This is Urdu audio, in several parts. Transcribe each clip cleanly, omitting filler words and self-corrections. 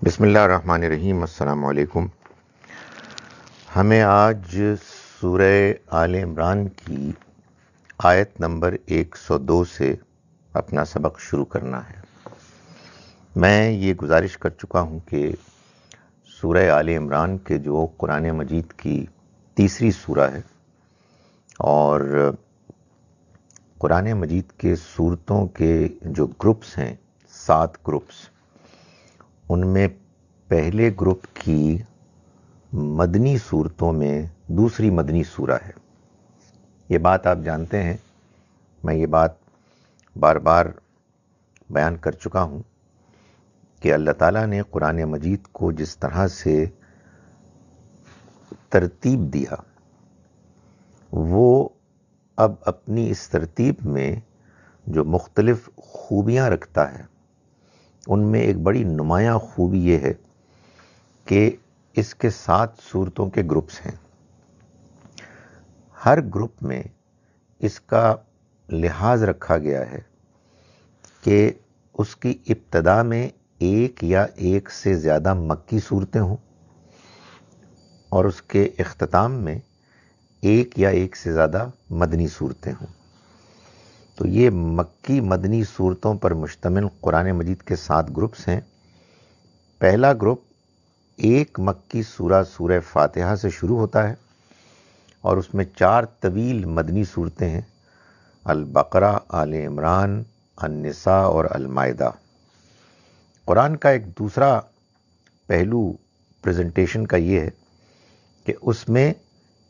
بسم اللہ الرحمن الرحیم۔ السلام علیکم۔ ہمیں آج سورہ آل عمران کی آیت نمبر 102 سے اپنا سبق شروع کرنا ہے۔ میں یہ گزارش کر چکا ہوں کہ سورہ آل عمران کے جو قرآن مجید کی تیسری سورہ ہے، اور قرآن مجید کے سورتوں کے جو گروپس ہیں 7 گروپس، ان میں پہلے گروپ کی مدنی صورتوں میں دوسری مدنی سورہ ہے۔ یہ بات آپ جانتے ہیں، میں یہ بات بار بار بیان کر چکا ہوں کہ اللہ تعالیٰ نے قرآن مجید کو جس طرح سے ترتیب دیا، وہ اب اپنی اس ترتیب میں جو مختلف خوبیاں رکھتا ہے، ان میں ایک بڑی نمایاں خوبی یہ ہے کہ اس کے 7 سورتوں کے گروپس ہیں۔ ہر گروپ میں اس کا لحاظ رکھا گیا ہے کہ اس کی ابتدا میں ایک یا ایک سے زیادہ مکی صورتیں ہوں، اور اس کے اختتام میں ایک یا ایک سے زیادہ مدنی صورتیں ہوں۔ تو یہ مکی مدنی صورتوں پر مشتمل قرآن مجید کے 7 گروپس ہیں۔ پہلا گروپ ایک مکی سورہ سورہ فاتحہ سے شروع ہوتا ہے، اور اس میں 4 طویل مدنی صورتیں ہیں: البقرہ، آل عمران، النساء اور المائدہ۔ قرآن کا ایک دوسرا پہلو پریزنٹیشن کا یہ ہے کہ اس میں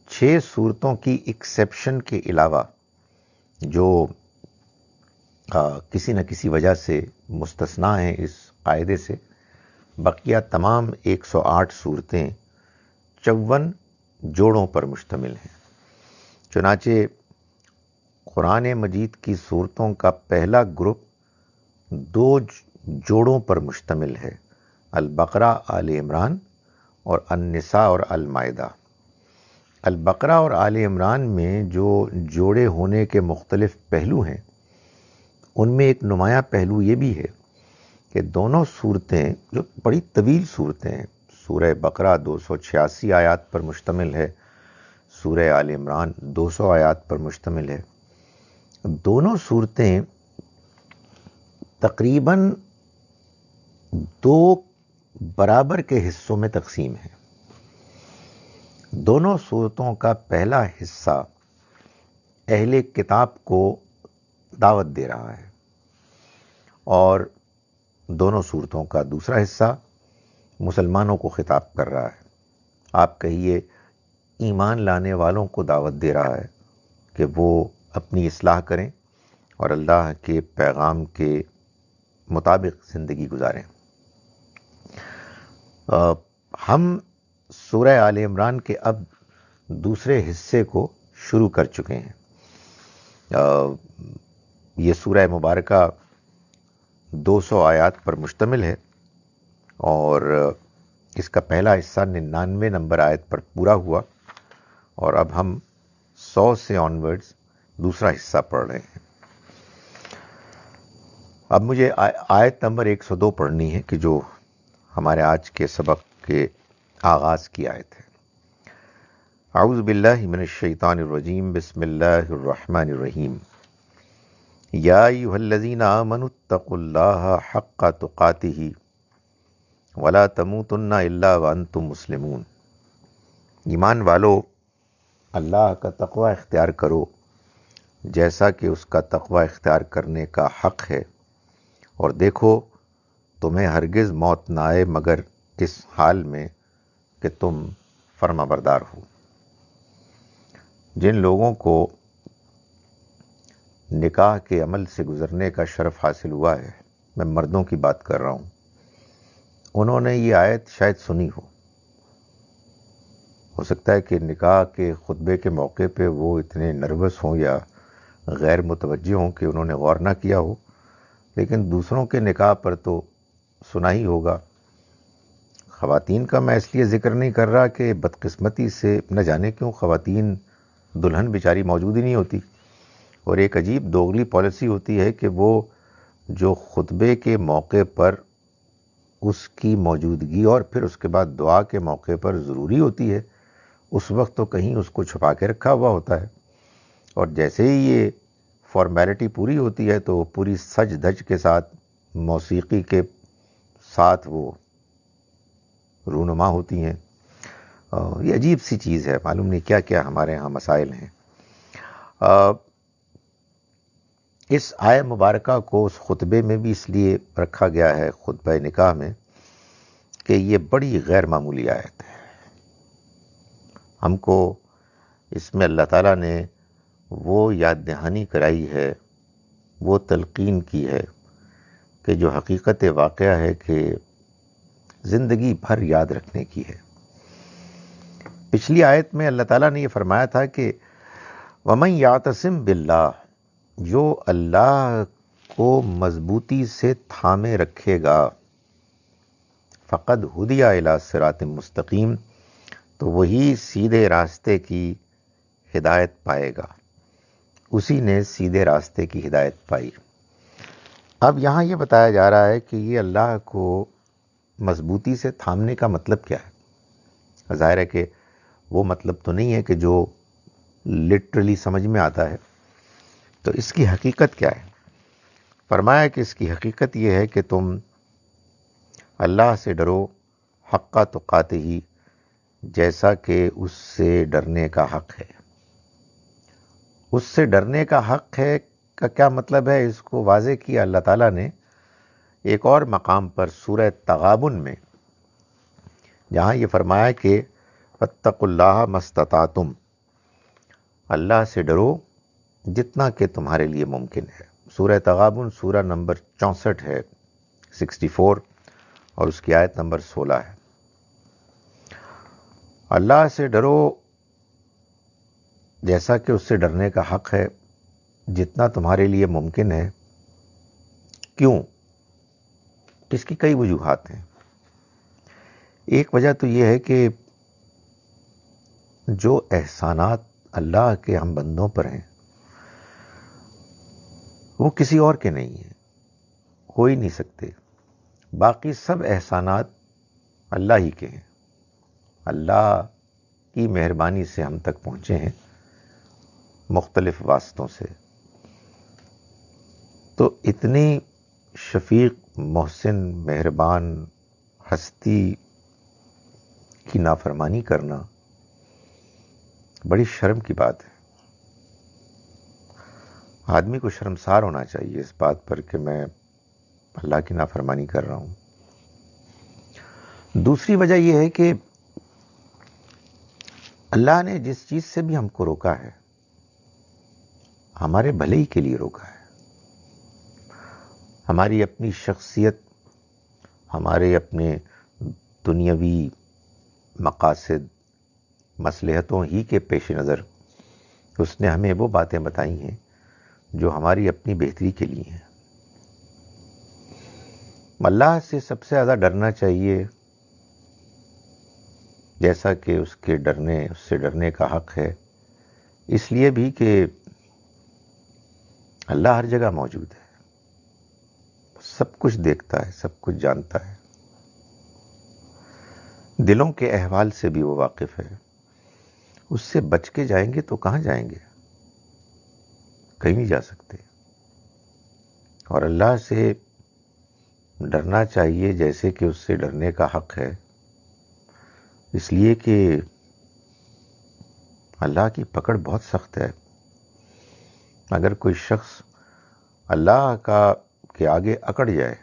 6 صورتوں کی ایکسیپشن کے علاوہ، جو کسی نہ کسی وجہ سے مستثنیٰ ہیں اس قاعدے سے، بقیہ تمام 108 صورتیں 54 جوڑوں پر مشتمل ہیں۔ چنانچہ قرآن مجید کی صورتوں کا پہلا گروپ 2 جوڑوں پر مشتمل ہے: البقرہ، آل عمران اور النساء اور المائدہ۔ البقرہ اور آل عمران میں جو جوڑے ہونے کے مختلف پہلو ہیں، ان میں ایک نمایاں پہلو یہ بھی ہے کہ دونوں صورتیں جو بڑی طویل صورتیں ہیں، سورہ بقرہ 286 آیات پر مشتمل ہے، سورہ آل عمران 200 آیات پر مشتمل ہے، دونوں صورتیں تقریباً 2 برابر کے حصوں میں تقسیم ہیں۔ دونوں صورتوں کا پہلا حصہ اہل کتاب کو دعوت دے رہا ہے، اور دونوں صورتوں کا دوسرا حصہ مسلمانوں کو خطاب کر رہا ہے۔ آپ کہیے ایمان لانے والوں کو دعوت دے رہا ہے کہ وہ اپنی اصلاح کریں اور اللہ کے پیغام کے مطابق زندگی گزاریں۔ ہم سورہ آل عمران کے اب دوسرے حصے کو شروع کر چکے ہیں۔ یہ سورہ مبارکہ 200 آیات پر مشتمل ہے، اور اس کا پہلا حصہ 99 نمبر آیت پر پورا ہوا، اور اب ہم 100 سے آنورڈز دوسرا حصہ پڑھ رہے ہیں۔ اب مجھے آیت نمبر 102 پڑھنی ہے، کہ جو ہمارے آج کے سبق کے آغاز کی آیت ہے۔ اعوذ باللہ من الشیطان الرجیم، بسم اللہ الرحمن الرحیم۔ یا ایھا الذین آمنوا اتقوا اللہ حق تقاتہ ولا تموتن الا وانتم مسلمون۔ ایمان والو، اللہ کا تقوی اختیار کرو جیسا کہ اس کا تقوی اختیار کرنے کا حق ہے، اور دیکھو تمہیں ہرگز موت نہ آئے مگر اس حال میں کہ تم فرما بردار ہو۔ جن لوگوں کو نکاح کے عمل سے گزرنے کا شرف حاصل ہوا ہے، میں مردوں کی بات کر رہا ہوں، انہوں نے یہ آیت شاید سنی ہو سکتا ہے کہ نکاح کے خطبے کے موقع پہ وہ اتنے نروس ہوں یا غیر متوجہ ہوں کہ انہوں نے غور نہ کیا ہو، لیکن دوسروں کے نکاح پر تو سنا ہی ہوگا۔ خواتین کا میں اس لیے ذکر نہیں کر رہا کہ بدقسمتی سے نہ جانے کیوں خواتین دلہن بیچاری موجود ہی نہیں ہوتی، اور ایک عجیب دوغلی پالیسی ہوتی ہے کہ وہ جو خطبے کے موقع پر اس کی موجودگی اور پھر اس کے بعد دعا کے موقع پر ضروری ہوتی ہے، اس وقت تو کہیں اس کو چھپا کے رکھا ہوا ہوتا ہے، اور جیسے ہی یہ فارمیلٹی پوری ہوتی ہے تو پوری سج دھج کے ساتھ موسیقی کے ساتھ وہ رونما ہوتی ہیں۔ یہ عجیب سی چیز ہے، معلوم نہیں کیا کیا ہمارے ہاں مسائل ہیں۔ اس آیہ مبارکہ کو اس خطبے میں بھی اس لیے رکھا گیا ہے، خطبہ نکاح میں، کہ یہ بڑی غیر معمولی آیت ہے۔ ہم کو اس میں اللہ تعالیٰ نے وہ یاد دہانی کرائی ہے، وہ تلقین کی ہے کہ جو حقیقت واقعہ ہے کہ زندگی بھر یاد رکھنے کی ہے۔ پچھلی آیت میں اللہ تعالیٰ نے یہ فرمایا تھا کہ وَمَن يَعْتَصِم بِاللَّهِ، جو اللہ کو مضبوطی سے تھامے رکھے گا، فقد ہدی الی صراط مستقیم، تو وہی سیدھے راستے کی ہدایت پائے گا، اسی نے سیدھے راستے کی ہدایت پائی۔ اب یہاں یہ بتایا جا رہا ہے کہ یہ اللہ کو مضبوطی سے تھامنے کا مطلب کیا ہے؟ ظاہر ہے کہ وہ مطلب تو نہیں ہے کہ جو لٹرلی سمجھ میں آتا ہے، تو اس کی حقیقت کیا ہے؟ فرمایا کہ اس کی حقیقت یہ ہے کہ تم اللہ سے ڈرو حق تقاتہ، جیسا کہ اس سے ڈرنے کا حق ہے۔ اس سے ڈرنے کا حق ہے کا کیا مطلب ہے؟ اس کو واضح کیا اللہ تعالیٰ نے ایک اور مقام پر سورہ تغابن میں، جہاں یہ فرمایا کہ فاتقوا اللہ ما استطعتم، اللہ سے ڈرو جتنا کہ تمہارے لیے ممکن ہے۔ سورہ تغابن سورہ نمبر 64 ہے، 64، اور اس کی آیت نمبر 16 ہے۔ اللہ سے ڈرو جیسا کہ اس سے ڈرنے کا حق ہے، جتنا تمہارے لیے ممکن ہے۔ کیوں؟ اس کی کئی وجوہات ہیں۔ ایک وجہ تو یہ ہے کہ جو احسانات اللہ کے ہم بندوں پر ہیں وہ کسی اور کے نہیں ہیں، ہو ہی نہیں سکتے۔ باقی سب احسانات اللہ ہی کے ہیں، اللہ کی مہربانی سے ہم تک پہنچے ہیں مختلف واسطوں سے۔ تو اتنی شفیق، محسن، مہربان ہستی کی نافرمانی کرنا بڑی شرم کی بات ہے۔ آدمی کو شرمسار ہونا چاہیے اس بات پر کہ میں اللہ کی نافرمانی کر رہا ہوں۔ دوسری وجہ یہ ہے کہ اللہ نے جس چیز سے بھی ہم کو روکا ہے، ہمارے بھلے ہی کے لیے روکا ہے۔ ہماری اپنی شخصیت، ہمارے اپنے دنیاوی مقاصد، مصلحتوں ہی کے پیش نظر اس نے ہمیں وہ باتیں بتائی ہیں جو ہماری اپنی بہتری کے لیے ہیں۔ اللہ سے سب سے زیادہ ڈرنا چاہیے، جیسا کہ اس سے ڈرنے کا حق ہے، اس لیے بھی کہ اللہ ہر جگہ موجود ہے، سب کچھ دیکھتا ہے، سب کچھ جانتا ہے، دلوں کے احوال سے بھی وہ واقف ہے۔ اس سے بچ کے جائیں گے تو کہاں جائیں گے؟ کہیں نہیں جا سکتے۔ اور اللہ سے ڈرنا چاہیے جیسے کہ اس سے ڈرنے کا حق ہے، اس لیے کہ اللہ کی پکڑ بہت سخت ہے۔ اگر کوئی شخص اللہ کے آگے اکڑ جائے،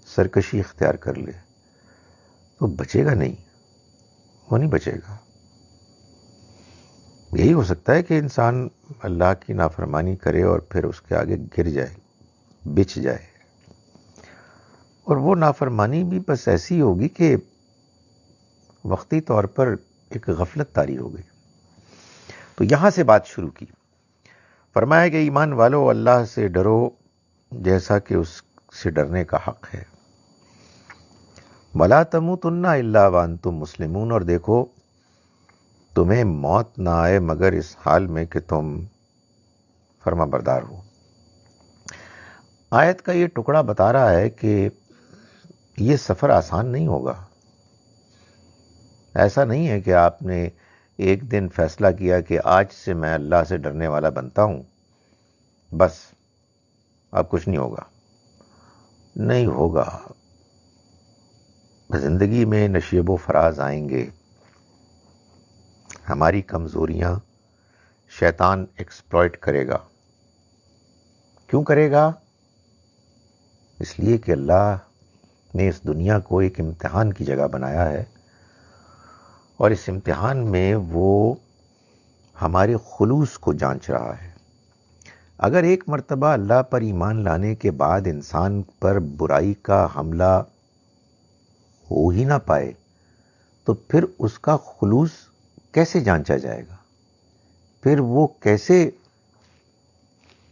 سرکشی اختیار کر لے، تو بچے گا نہیں، وہ نہیں بچے گا۔ یہی ہو سکتا ہے کہ انسان اللہ کی نافرمانی کرے اور پھر اس کے آگے گر جائے، بچ جائے، اور وہ نافرمانی بھی بس ایسی ہوگی کہ وقتی طور پر ایک غفلت طاری ہو گئی۔ تو یہاں سے بات شروع کی، فرمایا کہ ایمان والو اللہ سے ڈرو جیسا کہ اس سے ڈرنے کا حق ہے۔ وَلَا تَمُوتُنَّ إِلَّا وَأَنْتُمْ مُسْلِمُونَ، اور دیکھو تمہیں موت نہ آئے مگر اس حال میں کہ تم فرما بردار ہو۔ آیت کا یہ ٹکڑا بتا رہا ہے کہ یہ سفر آسان نہیں ہوگا. ایسا نہیں ہے کہ آپ نے ایک دن فیصلہ کیا کہ آج سے میں اللہ سے ڈرنے والا بنتا ہوں، بس اب کچھ نہیں ہوگا. نہیں ہوگا. زندگی میں نشیب و فراز آئیں گے. ہماری کمزوریاں شیطان ایکسپلائٹ کرے گا. کیوں کرے گا؟ اس لیے کہ اللہ نے اس دنیا کو ایک امتحان کی جگہ بنایا ہے، اور اس امتحان میں وہ ہمارے خلوص کو جانچ رہا ہے. اگر ایک مرتبہ اللہ پر ایمان لانے کے بعد انسان پر برائی کا حملہ ہو ہی نہ پائے تو پھر اس کا خلوص کیسے جانچا جائے گا؟ پھر وہ کیسے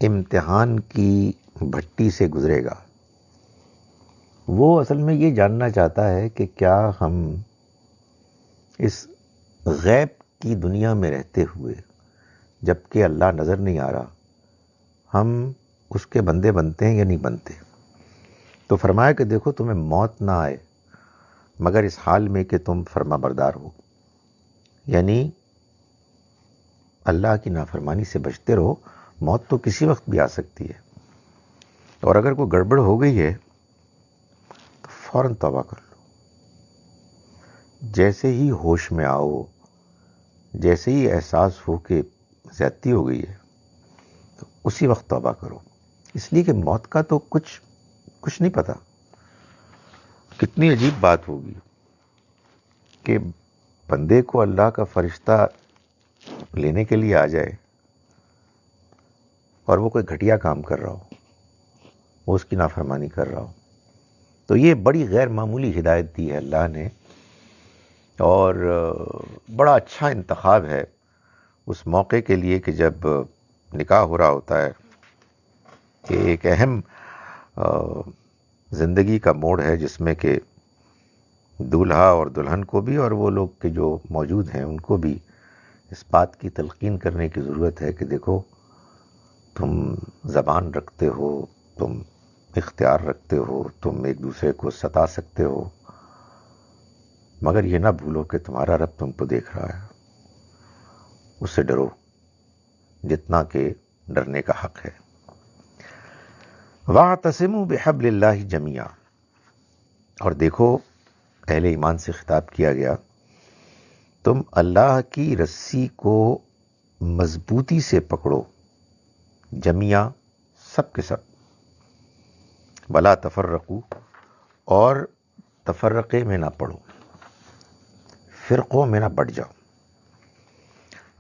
امتحان کی بھٹی سے گزرے گا؟ وہ اصل میں یہ جاننا چاہتا ہے کہ کیا ہم اس غیب کی دنیا میں رہتے ہوئے، جبکہ اللہ نظر نہیں آ رہا، ہم اس کے بندے بنتے ہیں یا نہیں بنتے. تو فرمایا کہ دیکھو تمہیں موت نہ آئے مگر اس حال میں کہ تم فرما بردار ہو، یعنی اللہ کی نافرمانی سے بچتے رہو. موت تو کسی وقت بھی آ سکتی ہے، اور اگر کوئی گڑبڑ ہو گئی ہے تو فوراً توبہ کر لو. جیسے ہی ہوش میں آؤ، جیسے ہی احساس ہو کہ زیادتی ہو گئی ہے تو اسی وقت توبہ کرو. اس لیے کہ موت کا تو کچھ نہیں پتا. کتنی عجیب بات ہوگی کہ بندے کو اللہ کا فرشتہ لینے کے لیے آ جائے اور وہ کوئی گھٹیا کام کر رہا ہو، وہ اس کی نافرمانی کر رہا ہو. تو یہ بڑی غیر معمولی ہدایت دی ہے اللہ نے، اور بڑا اچھا انتخاب ہے اس موقع کے لیے کہ جب نکاح ہو رہا ہوتا ہے، کہ ایک اہم زندگی کا موڑ ہے جس میں کہ دولہا اور دلہن کو بھی اور وہ لوگ کے جو موجود ہیں ان کو بھی اس بات کی تلقین کرنے کی ضرورت ہے کہ دیکھو تم زبان رکھتے ہو، تم اختیار رکھتے ہو، تم ایک دوسرے کو ستا سکتے ہو، مگر یہ نہ بھولو کہ تمہارا رب تم کو دیکھ رہا ہے. اس سے ڈرو جتنا کہ ڈرنے کا حق ہے. وَاعْتَصِمُوا بِحَبْلِ اللَّهِ جَمِيعًا. اور دیکھو اہل ایمان سے خطاب کیا گیا، تم اللہ کی رسی کو مضبوطی سے پکڑو، جميعا سب کے سب. وَلَا تَفَرَّقُوا. اور تفرقے میں نہ پڑو، فرقوں میں نہ بٹ جاؤ.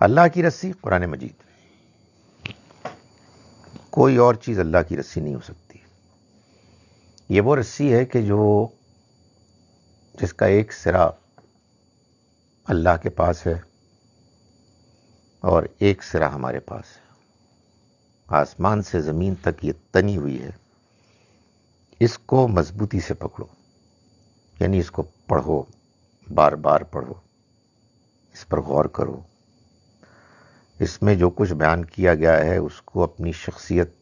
اللہ کی رسی قرآن مجید، کوئی اور چیز اللہ کی رسی نہیں ہو سکتی. یہ وہ رسی ہے کہ جس کا ایک سرا اللہ کے پاس ہے اور ایک سرا ہمارے پاس ہے. آسمان سے زمین تک یہ تنی ہوئی ہے. اس کو مضبوطی سے پکڑو، یعنی اس کو پڑھو، بار بار پڑھو، اس پر غور کرو. اس میں جو کچھ بیان کیا گیا ہے اس کو اپنی شخصیت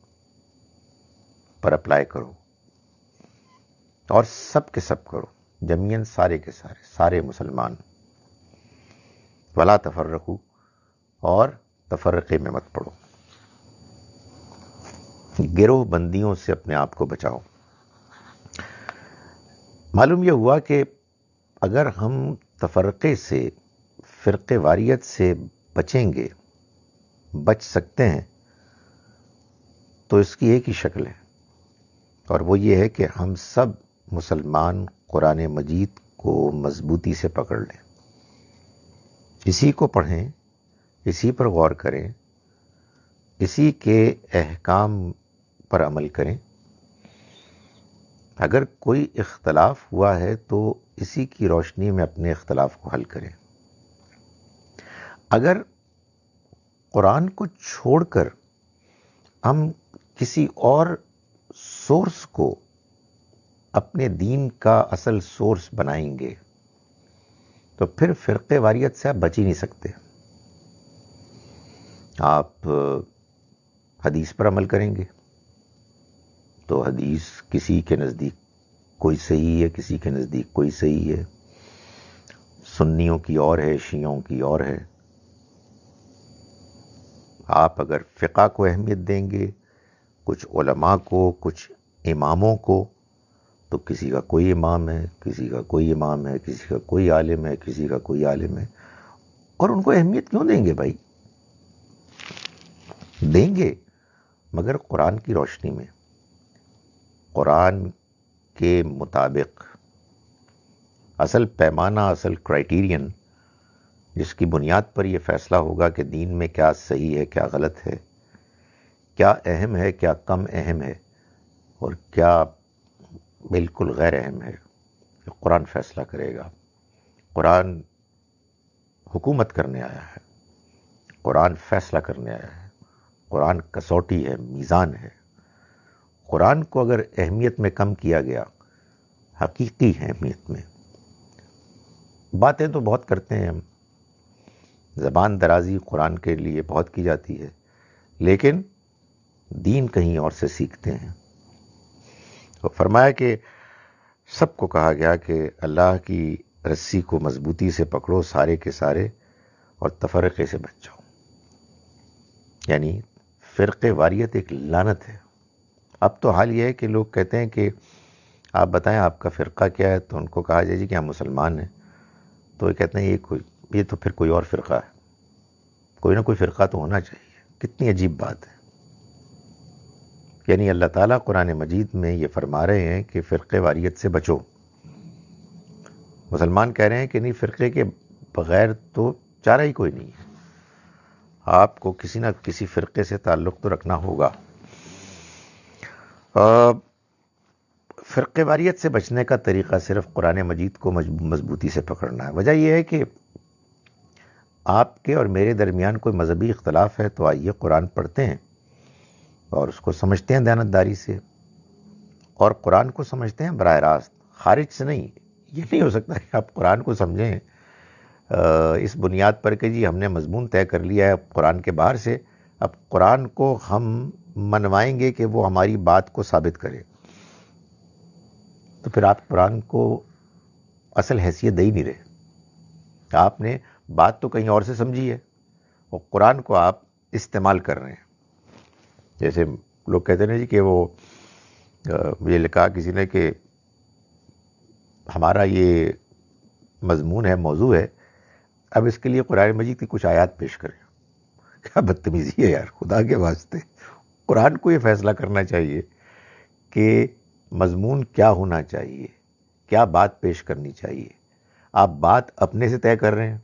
پر اپلائی کرو، اور سب کے سب کرو، جمیعاً سارے کے سارے مسلمان. ولا تفرقو. اور تفرقے میں مت پڑو، گروہ بندیوں سے اپنے آپ کو بچاؤ. معلوم یہ ہوا کہ اگر ہم تفرقے سے، فرقے واریت سے بچیں گے، بچ سکتے ہیں، تو اس کی ایک ہی شکل ہے، اور وہ یہ ہے کہ ہم سب مسلمان قرآن مجید کو مضبوطی سے پکڑ لیں، اسی کو پڑھیں، اسی پر غور کریں، اسی کے احکام پر عمل کریں. اگر کوئی اختلاف ہوا ہے تو اسی کی روشنی میں اپنے اختلاف کو حل کریں. اگر قرآن کو چھوڑ کر ہم کسی اور سورس کو اپنے دین کا اصل سورس بنائیں گے تو پھر فرقے واریت سے آپ بچ ہی نہیں سکتے. آپ حدیث پر عمل کریں گے تو حدیث کسی کے نزدیک کوئی صحیح ہے، کسی کے نزدیک کوئی صحیح ہے، سنیوں کی اور ہے، شیعوں کی اور ہے۔ آپ اگر فقہ کو اہمیت دیں گے، کچھ علماء کو، کچھ اماموں کو، تو کسی کا کوئی امام ہے، کسی کا کوئی امام ہے، کسی کا کوئی عالم ہے، کسی کا کوئی عالم ہے۔ اور ان کو اہمیت کیوں دیں گے بھائی؟ دیں گے مگر قرآن کی روشنی میں، قرآن کے مطابق۔ اصل پیمانہ، اصل کرائیٹیرین جس کی بنیاد پر یہ فیصلہ ہوگا کہ دین میں کیا صحیح ہے، کیا غلط ہے، کیا اہم ہے، کیا کم اہم ہے، اور کیا بالکل غیر اہم ہے، قرآن فیصلہ کرے گا۔ قرآن حکومت کرنے آیا ہے، قرآن فیصلہ کرنے آیا ہے، قرآن کسوٹی ہے، میزان ہے۔ قرآن کو اگر اہمیت میں کم کیا گیا، حقیقی اہمیت میں، باتیں تو بہت کرتے ہیں ہم، زبان درازی قرآن کے لیے بہت کی جاتی ہے، لیکن دین کہیں اور سے سیکھتے ہیں۔ تو فرمایا کہ سب کو کہا گیا کہ اللہ کی رسی کو مضبوطی سے پکڑو سارے کے سارے، اور تفرقے سے بچ جاؤ۔ یعنی فرقے واریت ایک لعنت ہے۔ اب تو حال یہ ہے کہ لوگ کہتے ہیں کہ آپ بتائیں آپ کا فرقہ کیا ہے، تو ان کو کہا جائے جی کہ ہم مسلمان ہیں، تو یہ کہتے ہیں یہ تو پھر کوئی اور فرقہ ہے، کوئی نہ کوئی فرقہ تو ہونا چاہیے۔ کتنی عجیب بات ہے۔ یعنی اللہ تعالیٰ قرآن مجید میں یہ فرما رہے ہیں کہ فرقے واریت سے بچو۔ مسلمان کہہ رہے ہیں کہ نہیں، فرقے کے بغیر تو چارہ ہی کوئی نہیں ہے، آپ کو کسی نہ کسی فرقے سے تعلق تو رکھنا ہوگا۔ فرقے واریت سے بچنے کا طریقہ صرف قرآن مجید کو مضبوطی سے پکڑنا ہے۔ وجہ یہ ہے کہ آپ کے اور میرے درمیان کوئی مذہبی اختلاف ہے تو آئیے قرآن پڑھتے ہیں اور اس کو سمجھتے ہیں دیانتداری سے، اور قرآن کو سمجھتے ہیں براہ راست، خارج سے نہیں۔ یہ نہیں ہو سکتا کہ آپ قرآن کو سمجھیں اس بنیاد پر کہ جی ہم نے مضمون طے کر لیا ہے قرآن کے باہر سے، اب قرآن کو ہم منوائیں گے کہ وہ ہماری بات کو ثابت کرے، تو پھر آپ قرآن کو اصل حیثیت دے ہی نہیں رہے۔ آپ نے بات تو کہیں اور سے سمجھی ہے، اور قرآن کو آپ استعمال کر رہے ہیں۔ جیسے لوگ کہتے ہیں جی کہ وہ یہ لکھا کسی نے کہ ہمارا یہ مضمون ہے، موضوع ہے، اب اس کے لیے قرآن مجید کی کچھ آیات پیش کریں۔ کیا بدتمیزی ہے یار، خدا کے واسطے۔ قرآن کو یہ فیصلہ کرنا چاہیے کہ مضمون کیا ہونا چاہیے، کیا بات پیش کرنی چاہیے۔ آپ بات اپنے سے طے کر رہے ہیں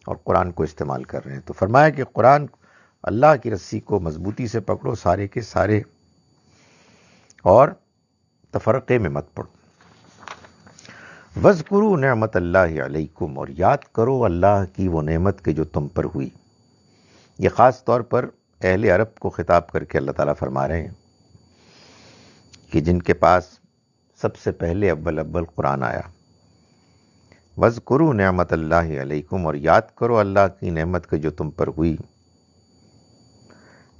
اور قرآن کو استعمال کر رہے ہیں۔ تو فرمایا کہ قرآن، اللہ کی رسی کو مضبوطی سے پکڑو سارے کے سارے، اور تفرقے میں مت پڑو۔ وَاذْكُرُوا نعمت اللہ علیکم، اور یاد کرو اللہ کی وہ نعمت کہ جو تم پر ہوئی۔ یہ خاص طور پر اہل عرب کو خطاب کر کے اللہ تعالیٰ فرما رہے ہیں کہ جن کے پاس سب سے پہلے اول قرآن آیا۔ وَاذْكُرُوا نعمت اللہ علیکم، اور یاد کرو اللہ کی نعمت کہ جو تم پر ہوئی۔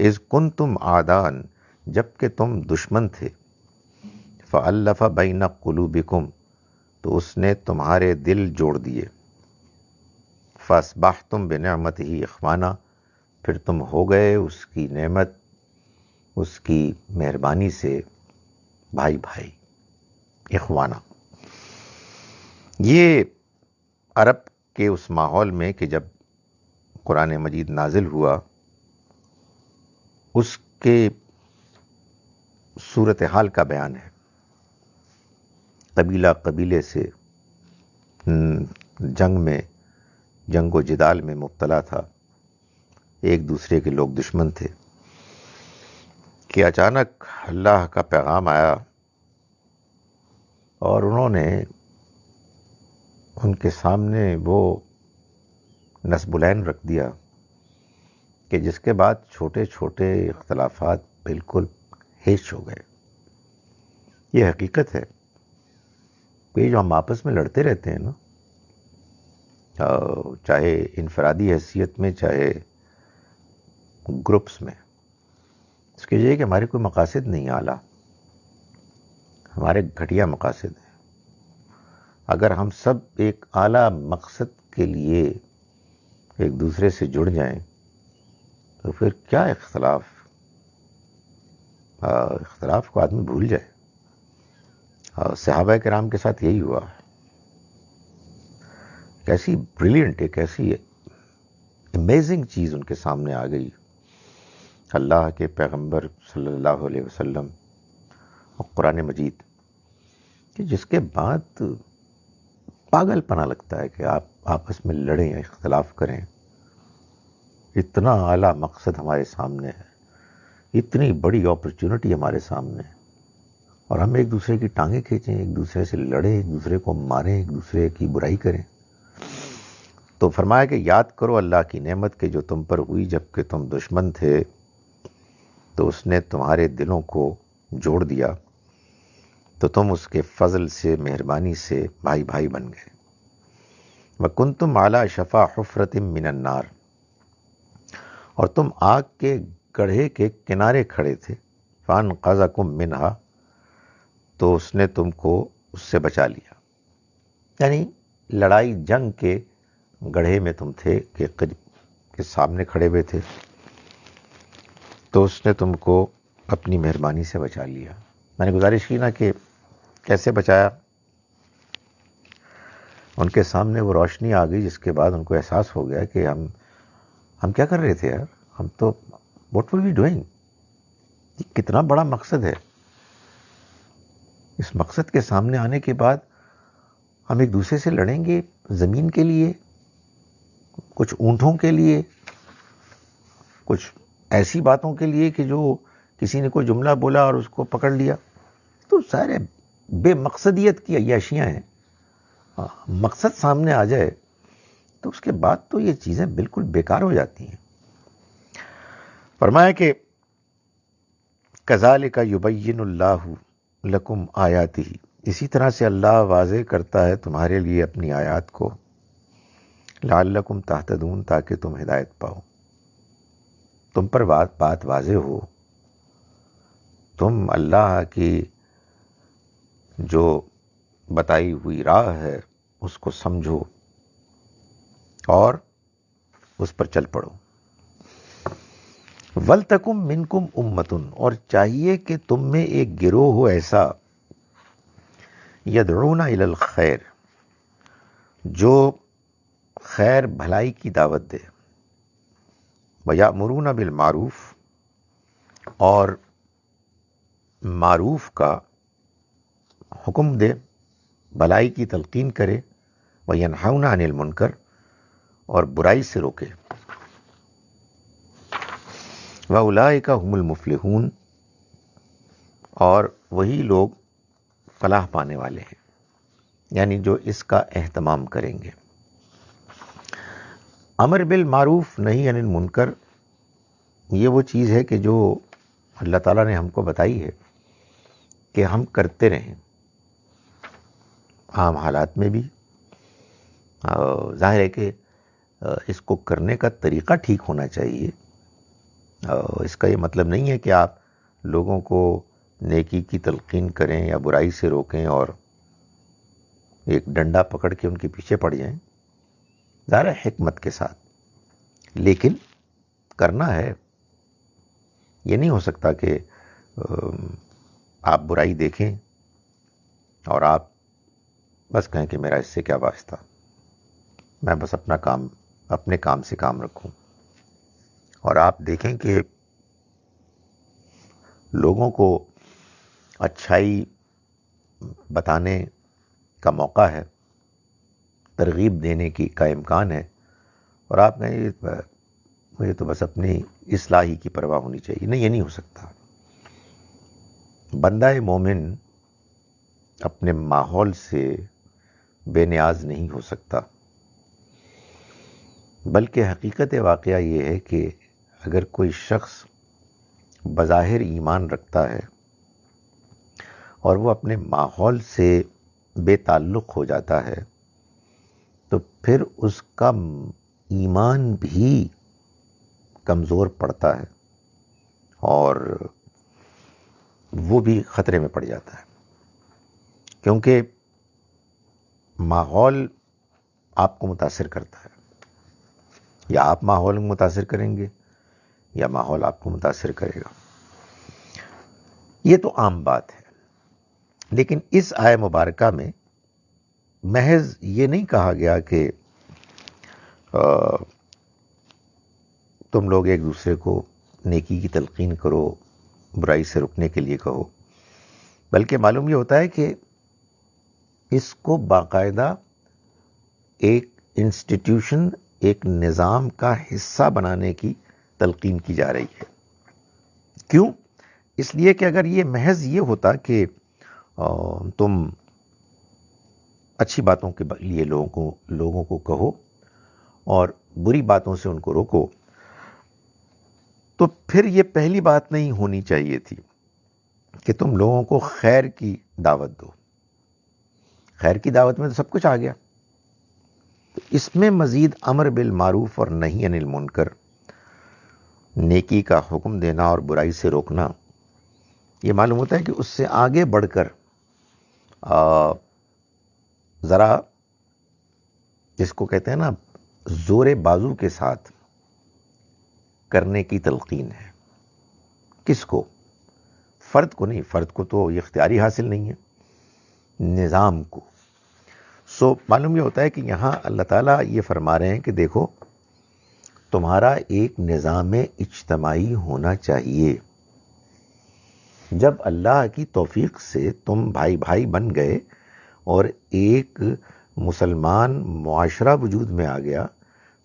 اذ کنتم اعداء، جب کہ تم دشمن تھے، فألف بین قلوبکم، تو اس نے تمہارے دل جوڑ دیے، فاصبحتم بنعمتہ اخوانا، پھر تم ہو گئے اس کی نعمت، اس کی مہربانی سے بھائی بھائی، اخوانا۔ یہ عرب کے اس ماحول میں کہ جب قرآن مجید نازل ہوا، اس کے صورتحال کا بیان ہے۔ قبیلہ قبیلے سے جنگ و جدال میں مبتلا تھا، ایک دوسرے کے لوگ دشمن تھے، کہ اچانک اللہ کا پیغام آیا اور انہوں نے ان کے سامنے وہ نصب العین رکھ دیا کہ جس کے بعد چھوٹے چھوٹے اختلافات بالکل ہیش ہو گئے۔ یہ حقیقت ہے کہ جو ہم آپس میں لڑتے رہتے ہیں نا، چاہے انفرادی حیثیت میں چاہے گروپس میں، اس کی وجہ ہے کہ ہمارے کوئی مقاصد نہیں اعلیٰ، ہمارے گھٹیا مقاصد ہیں۔ اگر ہم سب ایک اعلیٰ مقصد کے لیے ایک دوسرے سے جڑ جائیں تو پھر کیا اختلاف؟ اختلاف کو آدمی بھول جائے. صحابہ کرام کے ساتھ یہی ہوا. کیسی بریلینٹ، ایک ایسی امیزنگ چیز ان کے سامنے آ گئی. اللہ کے پیغمبر صلی اللہ علیہ وسلم اور قرآن مجید کہ جس کے بعد پاگل پنا لگتا ہے کہ آپ آپس میں لڑیں، اختلاف کریں. اتنا اعلیٰ مقصد ہمارے سامنے ہے، اتنی بڑی اپرچونٹی ہمارے سامنے ہے، اور ہم ایک دوسرے کی ٹانگیں کھینچیں، ایک دوسرے سے لڑیں، ایک دوسرے کو ماریں، ایک دوسرے کی برائی کریں. تو فرمایا کہ یاد کرو اللہ کی نعمت کہ جو تم پر ہوئی جب کہ تم دشمن تھے تو اس نے تمہارے دلوں کو جوڑ دیا تو تم اس کے فضل سے، مہربانی سے بھائی بھائی بن گئے. وَكُنْتُمْ عَلَى شَفَا حُفْرَةٍ مِّنَ النَّارِ، اور تم آگ کے گڑھے کے کنارے کھڑے تھے. فَأَنْقَذَكُم مِّنْهَا، تو اس نے تم کو اس سے بچا لیا. یعنی لڑائی جنگ کے گڑھے میں تم تھے کہ سامنے کھڑے ہوئے تھے، تو اس نے تم کو اپنی مہربانی سے بچا لیا. میں نے گزارش کی نا کہ کیسے بچایا. ان کے سامنے وہ روشنی آ گئی جس کے بعد ان کو احساس ہو گیا کہ ہم کیا کر رہے تھے یار. ہم تو واٹ ور وی ڈوئنگ، یہ کتنا بڑا مقصد ہے. اس مقصد کے سامنے آنے کے بعد ہم ایک دوسرے سے لڑیں گے زمین کے لیے، کچھ اونٹوں کے لیے، کچھ ایسی باتوں کے لیے کہ جو کسی نے کوئی جملہ بولا اور اس کو پکڑ لیا. تو سارے بے مقصدیت کی عیاشیاں ہیں. مقصد سامنے آ جائے تو اس کے بعد تو یہ چیزیں بالکل بیکار ہو جاتی ہیں. فرمایا کہ کذالک یبین اللہ لکم آیاتہ، اسی طرح سے اللہ واضح کرتا ہے تمہارے لیے اپنی آیات کو. لعلکم تہتدون، تاکہ تم ہدایت پاؤ، تم پر بات واضح ہو، تم اللہ کی جو بتائی ہوئی راہ ہے اس کو سمجھو اور اس پر چل پڑو. وَلْتَكُمْ مِنْكُمْ أُمَّةٌ، اور چاہیے کہ تم میں ایک گروہ ہو ایسا، يَدْعُونَ إِلَى الْخَيْرِ، جو خیر بھلائی کی دعوت دے، وَيَأْمُرُونَ بِالْمَعْرُوفِ، اور معروف کا حکم دے، بھلائی کی تلقین کرے، وَيَنْهَوْنَ عَنِ الْمُنْكَرِ، اور برائی سے روکے. وَأُولَٰئِكَ هُمُ الْمُفْلِحُونَ، اور وہی لوگ فلاح پانے والے ہیں، یعنی جو اس کا اہتمام کریں گے. امر بالمعروف نہی عن المنکر، یہ وہ چیز ہے کہ جو اللہ تعالیٰ نے ہم کو بتائی ہے کہ ہم کرتے رہیں عام حالات میں بھی. ظاہر ہے کہ اس کو کرنے کا طریقہ ٹھیک ہونا چاہیے. اس کا یہ مطلب نہیں ہے کہ آپ لوگوں کو نیکی کی تلقین کریں یا برائی سے روکیں اور ایک ڈنڈا پکڑ کے ان کے پیچھے پڑ جائیں. ظاہر ہے حکمت کے ساتھ، لیکن کرنا ہے. یہ نہیں ہو سکتا کہ آپ برائی دیکھیں اور آپ بس کہیں کہ میرا اس سے کیا واسطہ، میں بس اپنے کام سے کام رکھوں. اور آپ دیکھیں کہ لوگوں کو اچھائی بتانے کا موقع ہے، ترغیب دینے کا امکان ہے، اور آپ کہیں مجھے تو بس اپنی اصلاحی کی پرواہ ہونی چاہیے. نہیں، یہ نہیں ہو سکتا. بندہ مومن اپنے ماحول سے بے نیاز نہیں ہو سکتا، بلکہ حقیقت واقعہ یہ ہے کہ اگر کوئی شخص بظاہر ایمان رکھتا ہے اور وہ اپنے ماحول سے بے تعلق ہو جاتا ہے تو پھر اس کا ایمان بھی کمزور پڑتا ہے اور وہ بھی خطرے میں پڑ جاتا ہے. کیونکہ ماحول آپ کو متاثر کرتا ہے، یا آپ ماحول کو متاثر کریں گے یا ماحول آپ کو متاثر کرے گا. یہ تو عام بات ہے. لیکن اس آیہ مبارکہ میں محض یہ نہیں کہا گیا کہ تم لوگ ایک دوسرے کو نیکی کی تلقین کرو، برائی سے رکنے کے لیے کہو، بلکہ معلوم یہ ہوتا ہے کہ اس کو باقاعدہ ایک انسٹیٹیوشن، ایک نظام کا حصہ بنانے کی تلقین کی جا رہی ہے. کیوں؟ اس لیے کہ اگر یہ محض یہ ہوتا کہ تم اچھی باتوں کے لیے لوگوں کو کہو اور بری باتوں سے ان کو روکو، تو پھر یہ پہلی بات نہیں ہونی چاہیے تھی کہ تم لوگوں کو خیر کی دعوت دو. خیر کی دعوت میں تو سب کچھ آ گیا. تو اس میں مزید امر بالمعروف اور نہی عن المنکر، نیکی کا حکم دینا اور برائی سے روکنا، یہ معلوم ہوتا ہے کہ اس سے آگے بڑھ کر ذرا جس کو کہتے ہیں نا زور بازو کے ساتھ کرنے کی تلقین ہے. کس کو؟ فرد کو نہیں، فرد کو تو یہ اختیاری حاصل نہیں ہے، نظام کو. معلوم یہ ہوتا ہے کہ یہاں اللہ تعالیٰ یہ فرما رہے ہیں کہ دیکھو تمہارا ایک نظام اجتماعی ہونا چاہیے. جب اللہ کی توفیق سے تم بھائی بھائی بن گئے اور ایک مسلمان معاشرہ وجود میں آ گیا،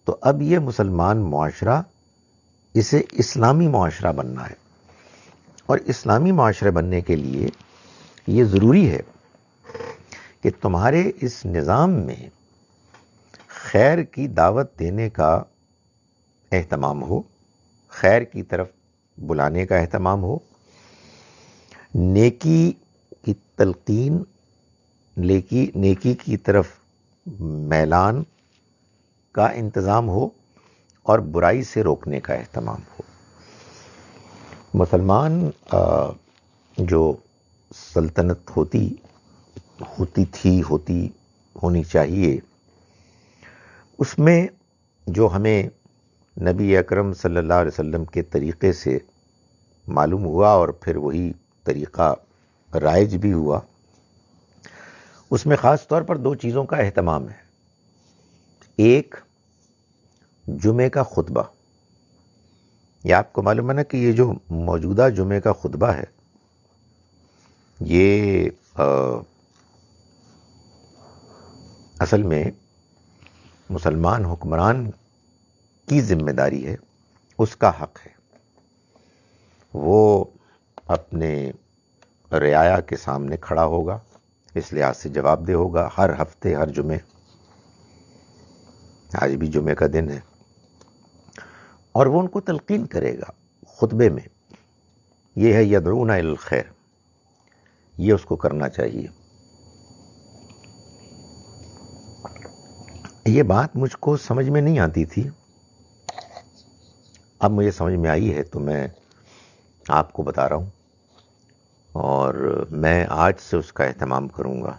تو اب یہ مسلمان معاشرہ، اسے اسلامی معاشرہ بننا ہے. اور اسلامی معاشرے بننے کے لیے یہ ضروری ہے کہ تمہارے اس نظام میں خیر کی دعوت دینے کا اہتمام ہو، خیر کی طرف بلانے کا اہتمام ہو، نیکی کی تلقین، نیکی کی طرف میلان کا انتظام ہو اور برائی سے روکنے کا اہتمام ہو. مسلمان جو سلطنت ہونی چاہیے، اس میں جو ہمیں نبی اکرم صلی اللہ علیہ وسلم کے طریقے سے معلوم ہوا اور پھر وہی طریقہ رائج بھی ہوا، اس میں خاص طور پر دو چیزوں کا اہتمام ہے. ایک جمعے کا خطبہ. یہ آپ کو معلوم ہے نا کہ یہ جو موجودہ جمعے کا خطبہ ہے، یہ اصل میں مسلمان حکمران کی ذمہ داری ہے، اس کا حق ہے. وہ اپنے رعایا کے سامنے کھڑا ہوگا، اس لحاظ سے جواب دہ ہوگا ہر ہفتے، ہر جمعے. آج بھی جمعے کا دن ہے، اور وہ ان کو تلقین کرے گا خطبے میں. یہ ہے یدعون الی الخیر، یہ اس کو کرنا چاہیے. یہ بات مجھ کو سمجھ میں نہیں آتی تھی، اب مجھے سمجھ میں آئی ہے تو میں آپ کو بتا رہا ہوں، اور میں آج سے اس کا اہتمام کروں گا.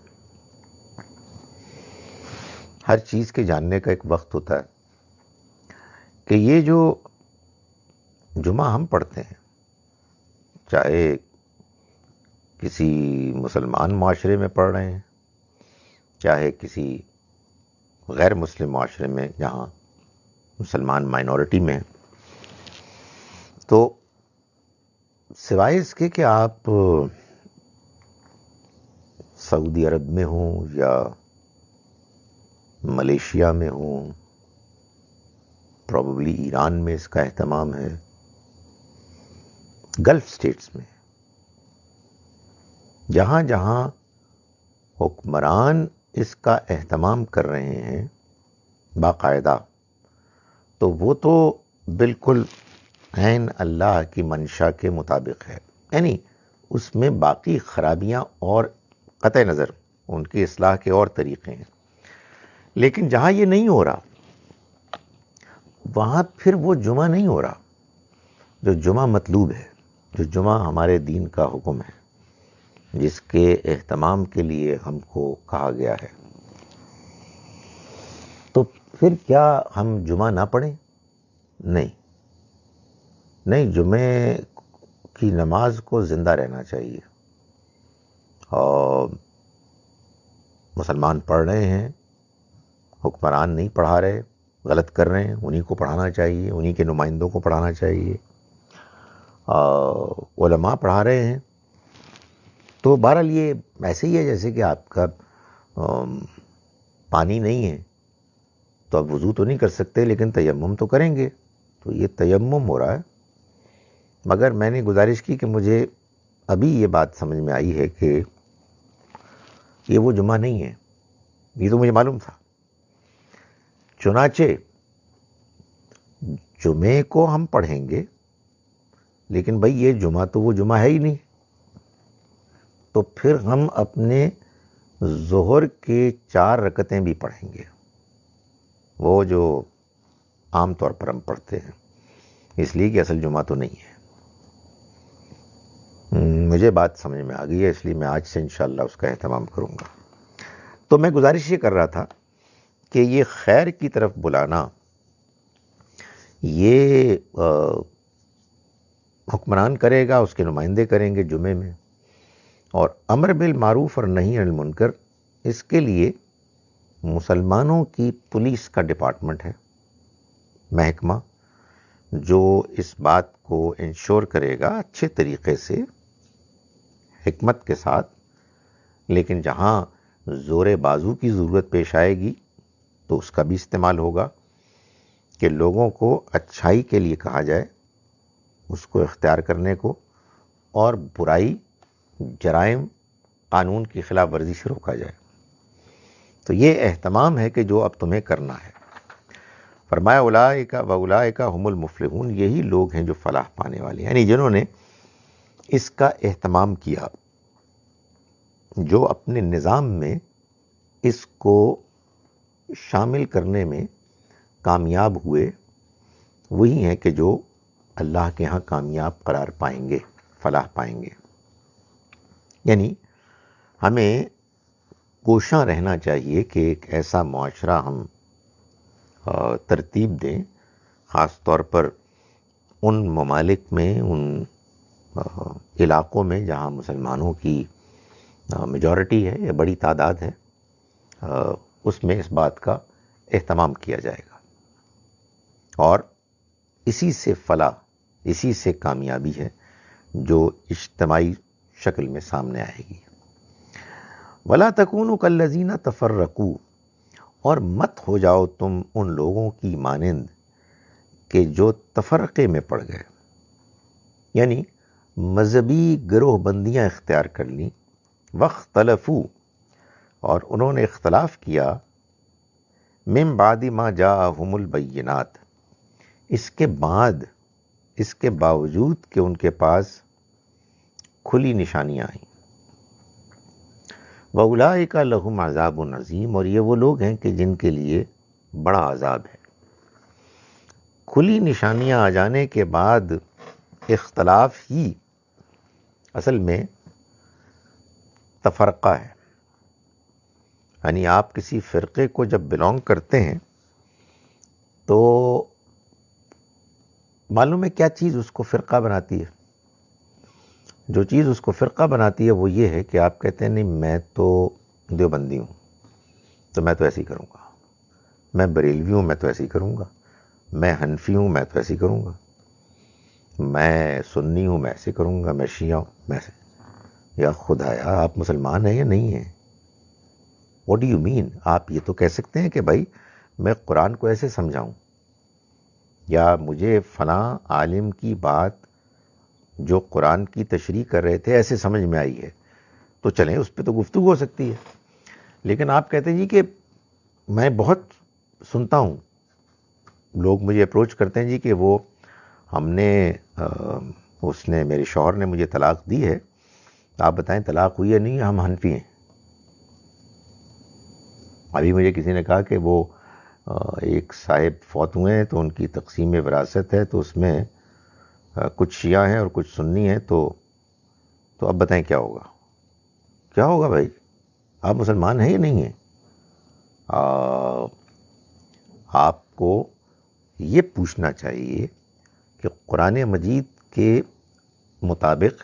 ہر چیز کے جاننے کا ایک وقت ہوتا ہے کہ یہ جو جمعہ ہم پڑھتے ہیں، چاہے کسی مسلمان معاشرے میں پڑھ رہے ہیں، چاہے کسی غیر مسلم معاشرے میں جہاں مسلمان مائنورٹی میں ہیں، تو سوائے اس کے کہ آپ سعودی عرب میں ہوں یا ملیشیا میں ہوں، پروبیبلی ایران میں اس کا اہتمام ہے، گلف سٹیٹس میں، جہاں جہاں حکمران اس کا اہتمام کر رہے ہیں باقاعدہ، تو وہ تو بالکل عین اللہ کی منشا کے مطابق ہے. یعنی اس میں باقی خرابیاں اور قطع نظر ان کی اصلاح کے اور طریقے ہیں. لیکن جہاں یہ نہیں ہو رہا، وہاں پھر وہ جمعہ نہیں ہو رہا جو جمعہ مطلوب ہے، جو جمعہ ہمارے دین کا حکم ہے، جس کے اہتمام کے لیے ہم کو کہا گیا ہے. پھر کیا ہم جمعہ نہ پڑھیں؟ نہیں، جمعے کی نماز کو زندہ رہنا چاہیے. اور مسلمان پڑھ رہے ہیں، حکمران نہیں پڑھا رہے، غلط کر رہے ہیں، انہی کو پڑھانا چاہیے، انہی کے نمائندوں کو پڑھانا چاہیے. علماء پڑھا رہے ہیں تو بہرحال یہ ایسے ہی ہے جیسے کہ آپ کا پانی نہیں ہے تو آپ وضو تو نہیں کر سکتے لیکن تیمم تو کریں گے، تو یہ تیمم ہو رہا ہے. مگر میں نے گزارش کی کہ مجھے ابھی یہ بات سمجھ میں آئی ہے کہ یہ وہ جمعہ نہیں ہے، یہ تو مجھے معلوم تھا. چنانچہ جمعے کو ہم پڑھیں گے لیکن بھئی یہ جمعہ تو وہ جمعہ ہے ہی نہیں، تو پھر ہم اپنے ظہر کے 4 رکعتیں بھی پڑھیں گے، وہ جو عام طور پر ہم پڑھتے ہیں، اس لیے کہ اصل جمعہ تو نہیں ہے. مجھے بات سمجھ میں آ گئی ہے، اس لیے میں آج سے انشاءاللہ اس کا اہتمام کروں گا. تو میں گزارش یہ کر رہا تھا کہ یہ خیر کی طرف بلانا، یہ حکمران کرے گا، اس کے نمائندے کریں گے جمعے میں. اور امر بالمعروف اور نہی عن المنکر، اس کے لیے مسلمانوں کی پولیس کا ڈپارٹمنٹ ہے، محکمہ، جو اس بات کو انشور کرے گا اچھے طریقے سے، حکمت کے ساتھ. لیکن جہاں زور بازو کی ضرورت پیش آئے گی تو اس کا بھی استعمال ہوگا کہ لوگوں کو اچھائی کے لیے کہا جائے، اس کو اختیار کرنے کو، اور برائی، جرائم، قانون کی خلاف ورزی سے روکا جائے. تو یہ اہتمام ہے کہ جو اب تمہیں کرنا ہے. فرمایا اولئک واولئک هم المفلحون، یہی لوگ ہیں جو فلاح پانے والے، یعنی جنہوں نے اس کا اہتمام کیا، جو اپنے نظام میں اس کو شامل کرنے میں کامیاب ہوئے، وہی ہیں کہ جو اللہ کے ہاں کامیاب قرار پائیں گے، فلاح پائیں گے. یعنی ہمیں کوشاں رہنا چاہیے کہ ایک ایسا معاشرہ ہم ترتیب دیں، خاص طور پر ان ممالک میں، ان علاقوں میں جہاں مسلمانوں کی میجورٹی ہے یا بڑی تعداد ہے، اس میں اس بات کا اہتمام کیا جائے گا. اور اسی سے فلاح، اسی سے کامیابی ہے جو اجتماعی شکل میں سامنے آئے گی. وَلَا تَكُونُوا كَالَّذِينَ تَفَرَّقُوا، اور مت ہو جاؤ تم ان لوگوں کی مانند کہ جو تفرقے میں پڑ گئے، یعنی مذہبی گروہ بندیاں اختیار کر لیں. وَاخْتَلَفُوا، اور انہوں نے اختلاف کیا، مِن بَعْدِ مَا جَاءَهُمُ الْبَيِّنَاتُ، اس کے بعد، اس کے باوجود کہ ان کے پاس کھلی نشانیاں آئیں. وَأُولَئِكَ لَهُمْ عَذَابٌ عَظِيمٌ، اور یہ وہ لوگ ہیں کہ جن کے لیے بڑا عذاب ہے. کھلی نشانیاں آ جانے کے بعد اختلاف ہی اصل میں تفرقہ ہے. یعنی آپ کسی فرقے کو جب بلونگ کرتے ہیں تو معلوم ہے کیا چیز اس کو فرقہ بناتی ہے؟ جو چیز اس کو فرقہ بناتی ہے وہ یہ ہے کہ آپ کہتے ہیں نہیں میں تو دیوبندی ہوں تو میں تو ایسے ہی کروں گا، میں بریلوی ہوں میں تو ایسے ہی کروں گا، میں حنفی ہوں میں تو ایسے ہی کروں گا، میں سنی ہوں میں ایسے کروں گا، میں شیعہ ہوں میں ایسے. یا خدایا آپ مسلمان ہیں یا نہیں ہیں؟ What do you mean? آپ یہ تو کہہ سکتے ہیں کہ بھائی میں قرآن کو ایسے سمجھاؤں، یا مجھے فلاں عالم کی بات جو قرآن کی تشریح کر رہے تھے ایسے سمجھ میں آئی ہے، تو چلیں اس پہ تو گفتگو ہو سکتی ہے. لیکن آپ کہتے ہیں جی کہ میں بہت سنتا ہوں، لوگ مجھے اپروچ کرتے ہیں جی کہ وہ ہم نے اس نے میرے شوہر نے مجھے طلاق دی ہے، آپ بتائیں طلاق ہوئی ہے نہیں، ہم حنفی ہیں. ابھی مجھے کسی نے کہا کہ وہ ایک صاحب فوت ہوئے ہیں تو ان کی تقسیم وراثت ہے تو اس میں کچھ شیعہ ہیں اور کچھ سنی ہیں، تو اب بتائیں کیا ہوگا؟ کیا ہوگا بھائی؟ آپ مسلمان ہیں یا نہیں ہیں؟ آپ کو یہ پوچھنا چاہیے کہ قرآن مجید کے مطابق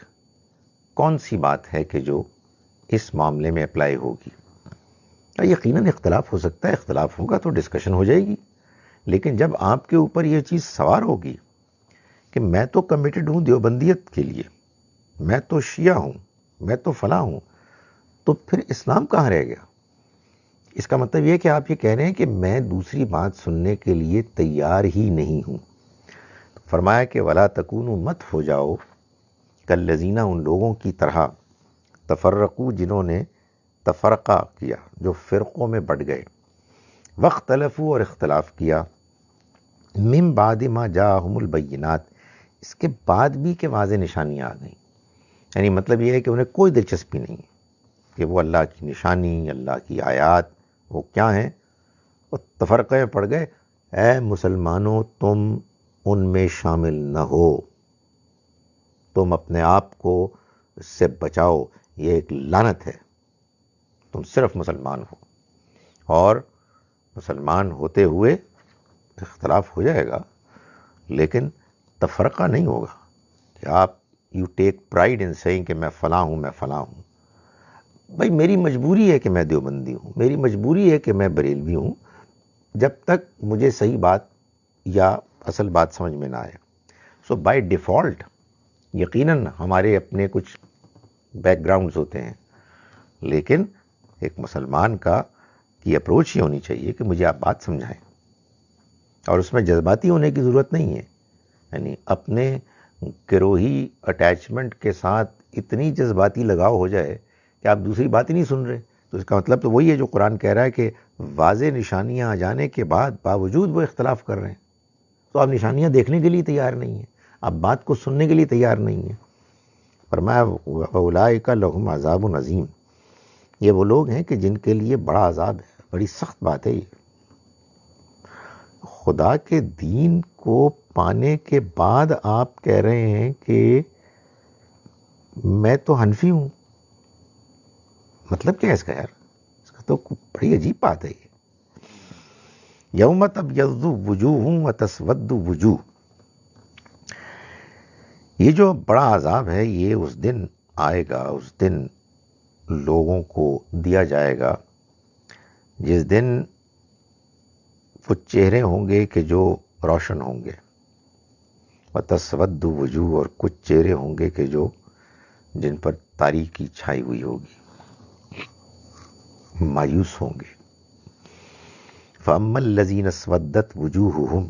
کون سی بات ہے کہ جو اس معاملے میں اپلائی ہوگی. یقیناً اختلاف ہو سکتا ہے، اختلاف ہوگا تو ڈسکشن ہو جائے گی، لیکن جب آپ کے اوپر یہ چیز سوار ہوگی کہ میں تو کمیٹڈ ہوں دیوبندیت کے لیے، میں تو شیعہ ہوں، میں تو فلاں ہوں، تو پھر اسلام کہاں رہ گیا؟ اس کا مطلب یہ کہ آپ یہ کہہ رہے ہیں کہ میں دوسری بات سننے کے لیے تیار ہی نہیں ہوں. فرمایا کہ ولا تکونوا، مت ہو جاؤ کالذین، ان لوگوں کی طرح تفرقو، جنہوں نے تفرقہ کیا، جو فرقوں میں بٹ گئے، واختلفوا، اور اختلاف کیا، من بعد ما جاءہم البینات، اس کے بعد بھی کہ واضح نشانیاں آ گئیں. یعنی مطلب یہ ہے کہ انہیں کوئی دلچسپی نہیں کہ وہ اللہ کی نشانی، اللہ کی آیات وہ کیا ہیں، وہ تفرقے میں پڑ گئے. اے مسلمانوں، تم ان میں شامل نہ ہو، تم اپنے آپ کو اس سے بچاؤ، یہ ایک لعنت ہے. تم صرف مسلمان ہو، اور مسلمان ہوتے ہوئے اختلاف ہو جائے گا لیکن تفرقہ نہیں ہوگا کہ آپ you take pride in seeing کہ میں فلاں ہوں، میں فلاں ہوں. بھائی میری مجبوری ہے کہ میں دیوبندی ہوں، میری مجبوری ہے کہ میں بریلوی ہوں، جب تک مجھے صحیح بات یا اصل بات سمجھ میں نہ آئے. سو بائی ڈیفالٹ یقیناً ہمارے اپنے کچھ بیک گراؤنڈز ہوتے ہیں، لیکن ایک مسلمان کی اپروچ یہ ہونی چاہیے کہ مجھے آپ بات سمجھائیں، اور اس میں جذباتی ہونے کی ضرورت نہیں ہے. یعنی اپنے گروہی اٹیچمنٹ کے ساتھ اتنی جذباتی لگاؤ ہو جائے کہ آپ دوسری بات ہی نہیں سن رہے، تو اس کا مطلب تو وہی ہے جو قرآن کہہ رہا ہے کہ واضح نشانیاں آ جانے کے بعد باوجود وہ اختلاف کر رہے ہیں. تو آپ نشانیاں دیکھنے کے لیے تیار نہیں ہیں، آپ بات کو سننے کے لیے تیار نہیں ہیں. فرمایا اولئک لہم عذاب عظیم، یہ وہ لوگ ہیں کہ جن کے لیے بڑا عذاب ہے، بڑی سخت بات ہے. یہ خدا کے دین کو پانے کے بعد آپ کہہ رہے ہیں کہ میں تو حنفی ہوں. مطلب کیا ہے اس کا یار؟ اس کا تو بڑی عجیب بات ہے. یہ یوم تبیض وجوہ وتسود وجوہ، یہ جو بڑا عذاب ہے یہ اس دن آئے گا، اس دن لوگوں کو دیا جائے گا جس دن وہ چہرے ہوں گے کہ جو روشن ہوں گے، وتسود وجوہ، اور کچھ چہرے ہوں گے کہ جو جن پر تاریکی چھائی ہوئی ہوگی، مایوس ہوں گے. فَأَمَّا الَّذِينَ اسْوَدَّتْ وُجُوهُهُمْ،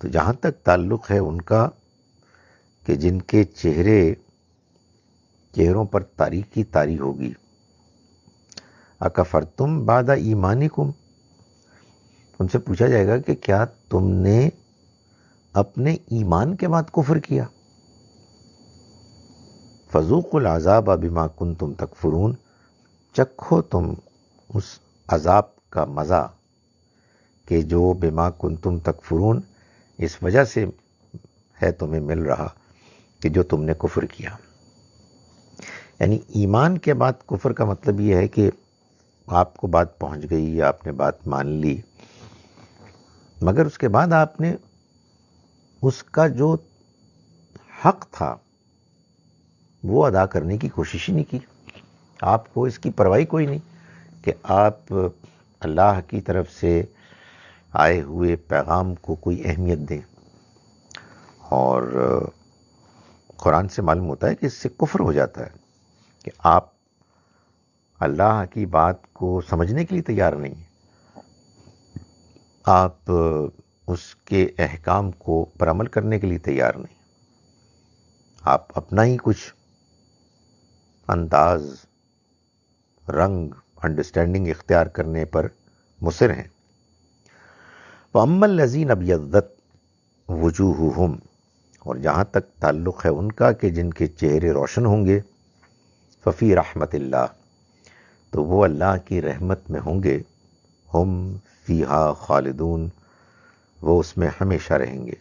تو جہاں تک تعلق ہے ان کا کہ جن کے چہروں پر تاریکی طاری ہوگی، اکفرتم بعد ایمانکم، ان سے پوچھا جائے گا کہ کیا تم نے اپنے ایمان کے بعد کفر کیا؟ فذوقوا العذاب بما کنتم تکفرون، چکھو تم اس عذاب کا مزہ کہ جو بما کنتم تکفرون، اس وجہ سے ہے تمہیں مل رہا کہ جو تم نے کفر کیا. یعنی ایمان کے بعد کفر کا مطلب یہ ہے کہ آپ کو بات پہنچ گئی یا آپ نے بات مان لی، مگر اس کے بعد آپ نے اس کا جو حق تھا وہ ادا کرنے کی کوشش ہی نہیں کی. آپ کو اس کی پرواہی کوئی نہیں کہ آپ اللہ کی طرف سے آئے ہوئے پیغام کو کوئی اہمیت دیں. اور قرآن سے معلوم ہوتا ہے کہ اس سے کفر ہو جاتا ہے کہ آپ اللہ کی بات کو سمجھنے کے لیے تیار نہیں ہیں، آپ اس کے احکام کو پر عمل کرنے کے لیے تیار نہیں، آپ اپنا ہی کچھ انداز، رنگ، انڈرسٹینڈنگ اختیار کرنے پر مصر ہیں. وَأَمَّا الَّذِينَ ابْيَضَّتْ وُجُوهُهُمْ، اور جہاں تک تعلق ہے ان کا کہ جن کے چہرے روشن ہوں گے، ففی رحمت اللہ، تو وہ اللہ کی رحمت میں ہوں گے، ہم فیہا خالدون، وہ اس میں ہمیشہ رہیں گے.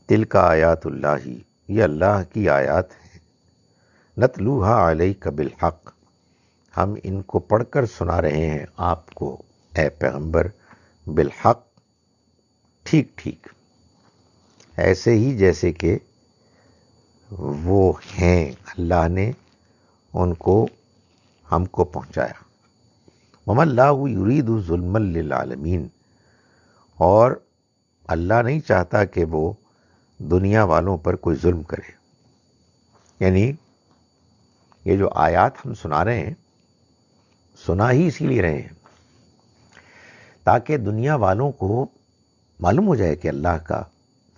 تلک آیات اللہ، یہ اللہ کی آیات ہیں، نتلوہا علیک بالحق، ہم ان کو پڑھ کر سنا رہے ہیں آپ کو اے پیغمبر بالحق، ٹھیک ٹھیک، ایسے ہی جیسے کہ وہ ہیں، اللہ نے ان کو ہم کو پہنچایا۔ وَمَا اللَّهُ يُرِيدُ ظُلْمًا لِّلْعَالَمِينَ، اور اللہ نہیں چاہتا کہ وہ دنیا والوں پر کوئی ظلم کرے۔ یعنی یہ جو آیات ہم سنا رہے ہیں، سنا ہی اسی لیے رہے ہیں تاکہ دنیا والوں کو معلوم ہو جائے کہ اللہ کا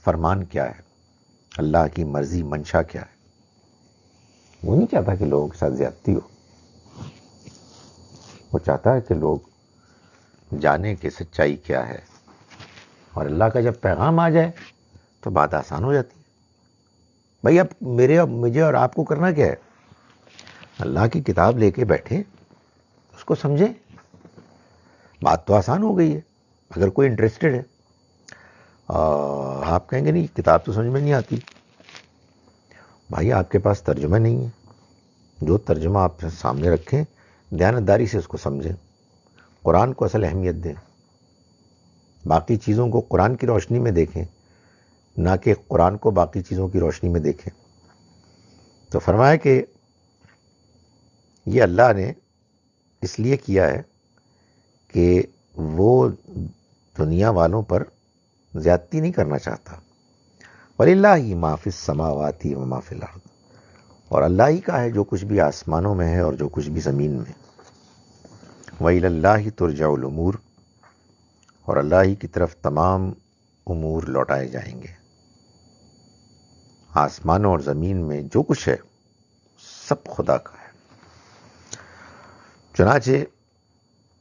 فرمان کیا ہے، اللہ کی مرضی منشا کیا ہے۔ وہ نہیں چاہتا کہ لوگوں کے ساتھ زیادتی ہو، وہ چاہتا ہے کہ لوگ جانیں کہ سچائی کیا ہے، اور اللہ کا جب پیغام آ جائے تو بات آسان ہو جاتی ہے۔ بھائی اب مجھے اور آپ کو کرنا کیا ہے؟ اللہ کی کتاب لے کے بیٹھیں، اس کو سمجھیں، بات تو آسان ہو گئی ہے۔ اگر کوئی انٹرسٹڈ ہے، آپ کہیں گے نہیں کتاب تو سمجھ میں نہیں آتی، بھائی آپ کے پاس ترجمہ نہیں ہے، جو ترجمہ آپ سامنے رکھیں دیانتداری سے اس کو سمجھیں، قرآن کو اصل اہمیت دیں، باقی چیزوں کو قرآن کی روشنی میں دیکھیں، نہ کہ قرآن کو باقی چیزوں کی روشنی میں دیکھیں۔ تو فرمایا کہ یہ اللہ نے اس لیے کیا ہے کہ وہ دنیا والوں پر زیادتی نہیں کرنا چاہتا۔ وَلِلَّهِ مَا فِي السَّمَاوَاتِ وَمَا فِي الْأَرْضِ، اور اللہ ہی کا ہے جو کچھ بھی آسمانوں میں ہے اور جو کچھ بھی زمین میں۔ وَإِلَى اللَّهِ تُرْجَعُ الْأُمُورُ، اور اللہ ہی کی طرف تمام امور لوٹائے جائیں گے۔ آسمانوں اور زمین میں جو کچھ ہے سب خدا کا ہے۔ چنانچہ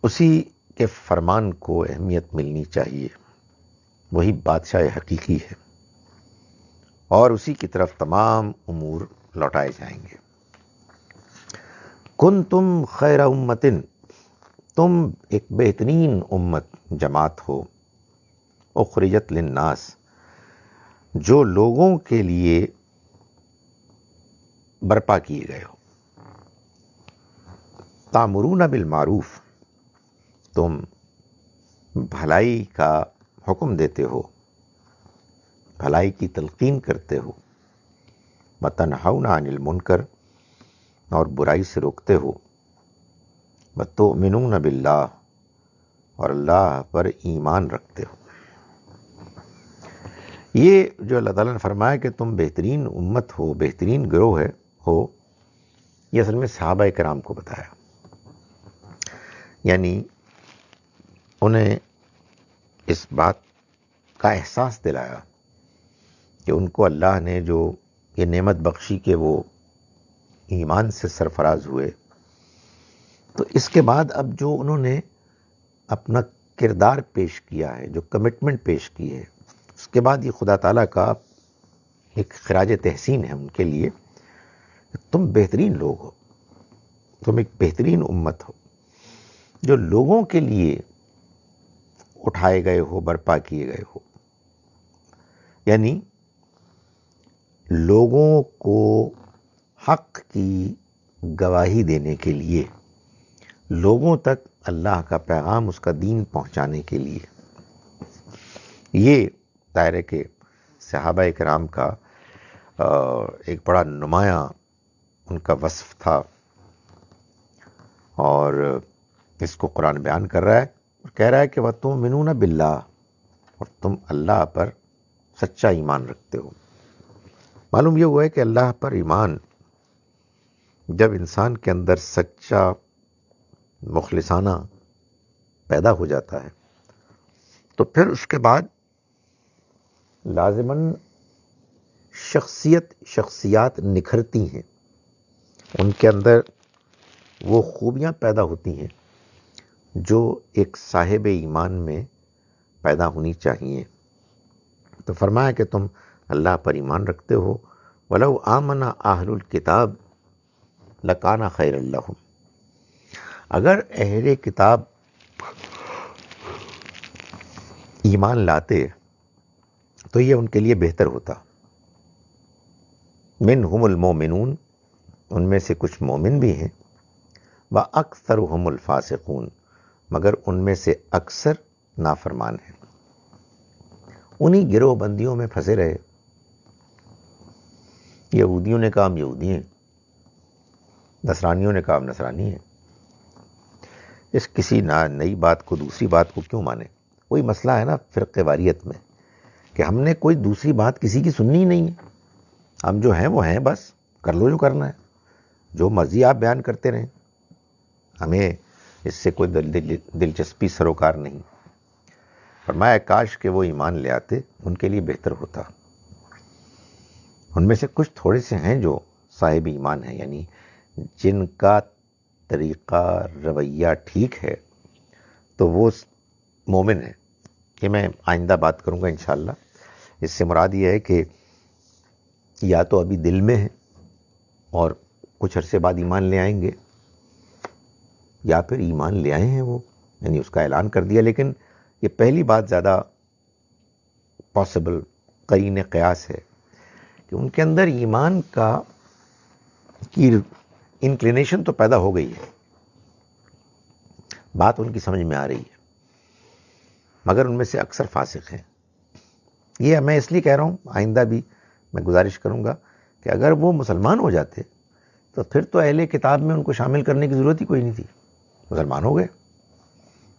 اسی کے فرمان کو اہمیت ملنی چاہیے، وہی بادشاہ حقیقی ہے، اور اسی کی طرف تمام امور لوٹائے جائیں گے۔ کنتم خیر امتن، تم ایک بہترین امت جماعت ہو، اخرجت للناس، جو لوگوں کے لیے برپا کیے گئے ہو۔ تامرون بالمعروف، تم بھلائی کا حکم دیتے ہو، بھلائی کی تلقین کرتے ہو۔ وتنہون عن المنکر، اور برائی سے روکتے ہو۔ وتؤمنون باللہ، اور اللہ پر ایمان رکھتے ہو۔ یہ جو اللہ تعالیٰ نے فرمایا کہ تم بہترین امت ہو، بہترین گروہ ہو، یہ اصل میں صحابہ کرام کو بتایا، یعنی انہیں اس بات کا احساس دلایا کہ ان کو اللہ نے جو یہ نعمت بخشی کہ وہ ایمان سے سرفراز ہوئے، تو اس کے بعد اب جو انہوں نے اپنا کردار پیش کیا ہے، جو کمٹمنٹ پیش کی ہے، اس کے بعد یہ خدا تعالیٰ کا ایک خراج تحسین ہے ان کے لیے کہ تم بہترین لوگ ہو، تم ایک بہترین امت ہو جو لوگوں کے لیے اٹھائے گئے ہو، برپا کیے گئے ہو۔ یعنی لوگوں کو حق کی گواہی دینے کے لیے، لوگوں تک اللہ کا پیغام، اس کا دین پہنچانے کے لیے۔ یہ دائرے کے صحابہ کرام کا ایک بڑا نمایاں ان کا وصف تھا، اور اس کو قرآن بیان کر رہا ہے اور کہہ رہا ہے کہ وَتُؤْمِنُونَ بِاللَّهِ، اور تم اللہ پر سچا ایمان رکھتے ہو۔ معلوم یہ ہوا ہے کہ اللہ پر ایمان جب انسان کے اندر سچا مخلصانہ پیدا ہو جاتا ہے تو پھر اس کے بعد لازماً شخصیات نکھرتی ہیں، ان کے اندر وہ خوبیاں پیدا ہوتی ہیں جو ایک صاحب ایمان میں پیدا ہونی چاہیے۔ تو فرمایا کہ تم اللہ پر ایمان رکھتے ہو۔ وَلَوْ آمَنَ أَهْلُ الْكِتَابِ لَكَانَ خَيْرًا لَهُمْ، اگر اہل کتاب ایمان لاتے تو یہ ان کے لیے بہتر ہوتا۔ منہم المومنون، ان میں سے کچھ مومن بھی ہیں، وَأَكْثَرُهُمُ الْفَاسِقُونَ، مگر ان میں سے اکثر نافرمان ہیں، انہی گروہ بندیوں میں پھنسے رہے۔ یہودیوں نے کہا ہم یہودی ہیں، نصرانیوں نے کہا ہم نصرانی ہیں۔ اس کسی نئی بات کو دوسری بات کو کیوں مانے؟ وہی مسئلہ ہے نا فرقہ واریت میں، کہ ہم نے کوئی دوسری بات کسی کی سننی ہی نہیں ہے، ہم جو ہیں وہ ہیں، بس کر لو جو کرنا ہے، جو مرضی آپ بیان کرتے رہیں، ہمیں اس سے کوئی دلچسپی سروکار نہیں۔ فرمایا کاش کہ وہ ایمان لے آتے، ان کے لیے بہتر ہوتا۔ ان میں سے کچھ تھوڑے سے ہیں جو صاحب ایمان ہیں، یعنی جن کا طریقہ رویہ ٹھیک ہے تو وہ مومن ہے۔ یہ میں آئندہ بات کروں گا انشاءاللہ۔ اس سے مراد یہ ہے کہ یا تو ابھی دل میں ہے اور کچھ عرصے بعد ایمان لے آئیں گے، یا پھر ایمان لے آئے ہیں وہ، یعنی اس کا اعلان کر دیا، لیکن یہ پہلی بات زیادہ پاسبل قرین قیاس ہے کہ ان کے اندر ایمان کی انکلینیشن تو پیدا ہو گئی ہے، بات ان کی سمجھ میں آ رہی ہے، مگر ان میں سے اکثر فاسق ہیں۔ یہ میں اس لیے کہہ رہا ہوں، آئندہ بھی میں گزارش کروں گا کہ اگر وہ مسلمان ہو جاتے تو پھر تو اہل کتاب میں ان کو شامل کرنے کی ضرورت ہی کوئی نہیں تھی، مسلمان ہو گئے،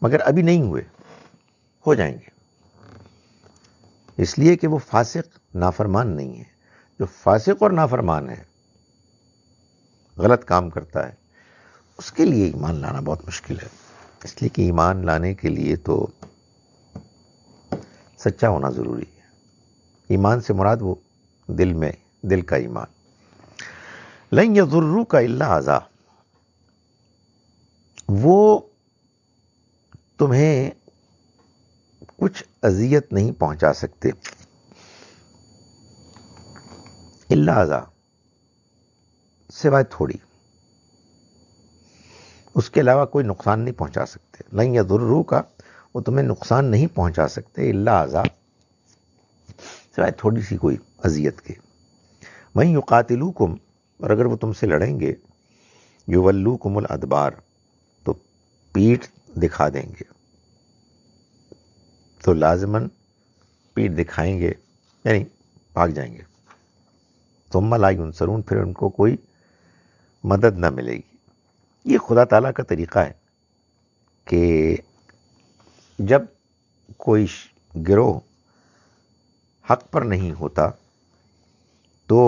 مگر ابھی نہیں ہوئے، ہو جائیں گے، اس لیے کہ وہ فاسق نافرمان نہیں ہے۔ جو فاسق اور نافرمان ہے، غلط کام کرتا ہے، اس کے لیے ایمان لانا بہت مشکل ہے، اس لیے کہ ایمان لانے کے لیے تو سچا ہونا ضروری ہے۔ ایمان سے مراد وہ دل کا ایمان۔ لن یضروک الا اذی، وہ تمہیں کچھ اذیت نہیں پہنچا سکتے، الا اذی سوائے تھوڑی، اس کے علاوہ کوئی نقصان نہیں پہنچا سکتے۔ لن یضروک، وہ تمہیں نقصان نہیں پہنچا سکتے، الا اذی سوائے تھوڑی سی کوئی اذیت کے۔ وَإِن يُقَاتِلُوكُمْ، اور اگر وہ تم سے لڑیں گے، يُوَلُّوكُمُ الْأَدْبَارَ، تو پیٹھ دکھا دیں گے، تو لازماً پیٹھ دکھائیں گے، یعنی بھاگ جائیں گے۔ ثُمَّ لَا يُنصَرُونَ، پھر ان کو کوئی مدد نہ ملے گی۔ یہ خدا تعالیٰ کا طریقہ ہے کہ جب کوئی گروہ حق پر نہیں ہوتا تو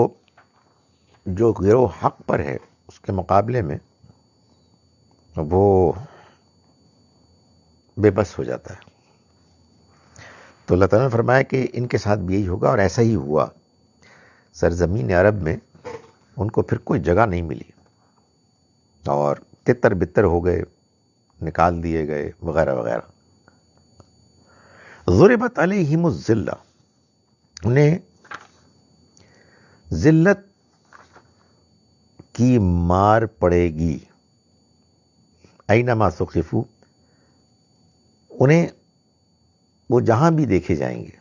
جو گروہ حق پر ہے اس کے مقابلے میں وہ بے بس ہو جاتا ہے۔ تو اللہ تعالیٰ نے فرمایا کہ ان کے ساتھ بھی یہی ہوگا، اور ایسا ہی ہوا۔ سرزمین عرب میں ان کو پھر کوئی جگہ نہیں ملی، اور تتر بتر ہو گئے، نکال دیے گئے، وغیرہ وغیرہ۔ ضربت علیہم الذلہ، انہیں ذلت کی مار پڑے گی۔ اینما ثقفوا، انہیں وہ جہاں بھی دیکھے جائیں گے،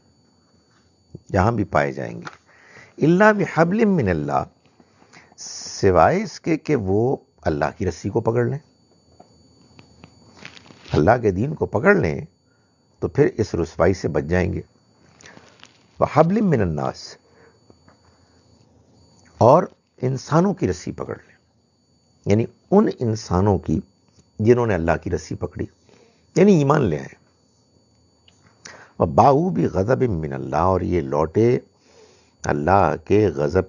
جہاں بھی پائے جائیں گے، الا بحبل من اللہ، سوائے اس کے کہ وہ اللہ کی رسی کو پکڑ لیں، اللہ کے دین کو پکڑ لیں تو پھر اس رسوائی سے بچ جائیں گے۔ وحبل من الناس، اور انسانوں کی رسی پکڑ لیں، یعنی ان انسانوں کی جنہوں نے اللہ کی رسی پکڑی، یعنی ایمان لے آئے۔ وباؤوا بغضب من اللہ، اور یہ لوٹے اللہ کے غضب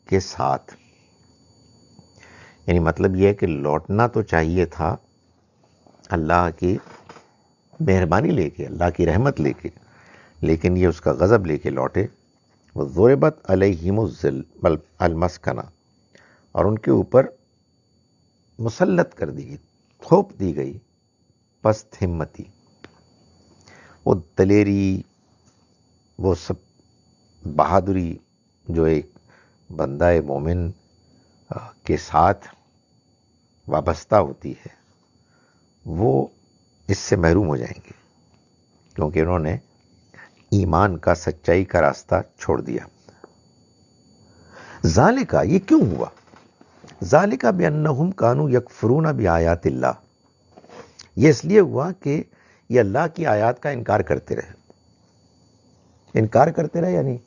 کے ساتھ، یعنی مطلب یہ ہے کہ لوٹنا تو چاہیے تھا اللہ کی مہربانی لے کے، اللہ کی رحمت لے کے، لیکن یہ اس کا غضب لے کے لوٹے۔ وضربت علیہم المسکنہ، اور ان کے اوپر مسلط کر دی گئی، تھوپ دی گئی پست ہمتی، وہ دلیری، وہ سب بہادری جو ایک بندہ مومن کے ساتھ وابستہ ہوتی ہے، وہ اس سے محروم ہو جائیں گے، کیونکہ انہوں نے ایمان کا، سچائی کا راستہ چھوڑ دیا۔ ذالکا، یہ کیوں ہوا؟ ذالکا بانہم کانوا یکفرون بآیات اللہ، یہ اس لیے ہوا کہ یہ اللہ کی آیات کا انکار کرتے رہے یعنی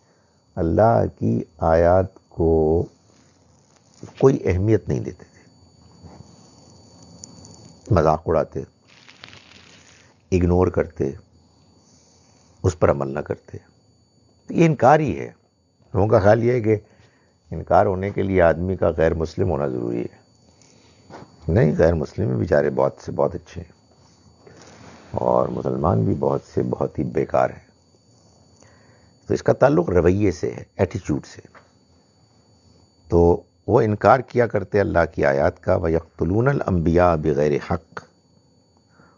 اللہ کی آیات کو کوئی اہمیت نہیں دیتے تھے، مذاق اڑاتے، اگنور کرتے، اس پر عمل نہ کرتے. یہ انکار ہی ہے. لوگوں کا خیال یہ ہے کہ انکار ہونے کے لیے آدمی کا غیر مسلم ہونا ضروری ہے. نہیں، غیر مسلم بھی بیچارے بہت سے بہت اچھے ہیں، اور مسلمان بھی بہت سے بہت ہی بیکار ہیں. تو اس کا تعلق رویے سے ہے، ایٹیچیوڈ سے. تو وہ انکار کیا کرتے اللہ کی آیات کا. وَيَقْتُلُونَ الْأَنْبِيَاءَ بِغَيْرِ حق،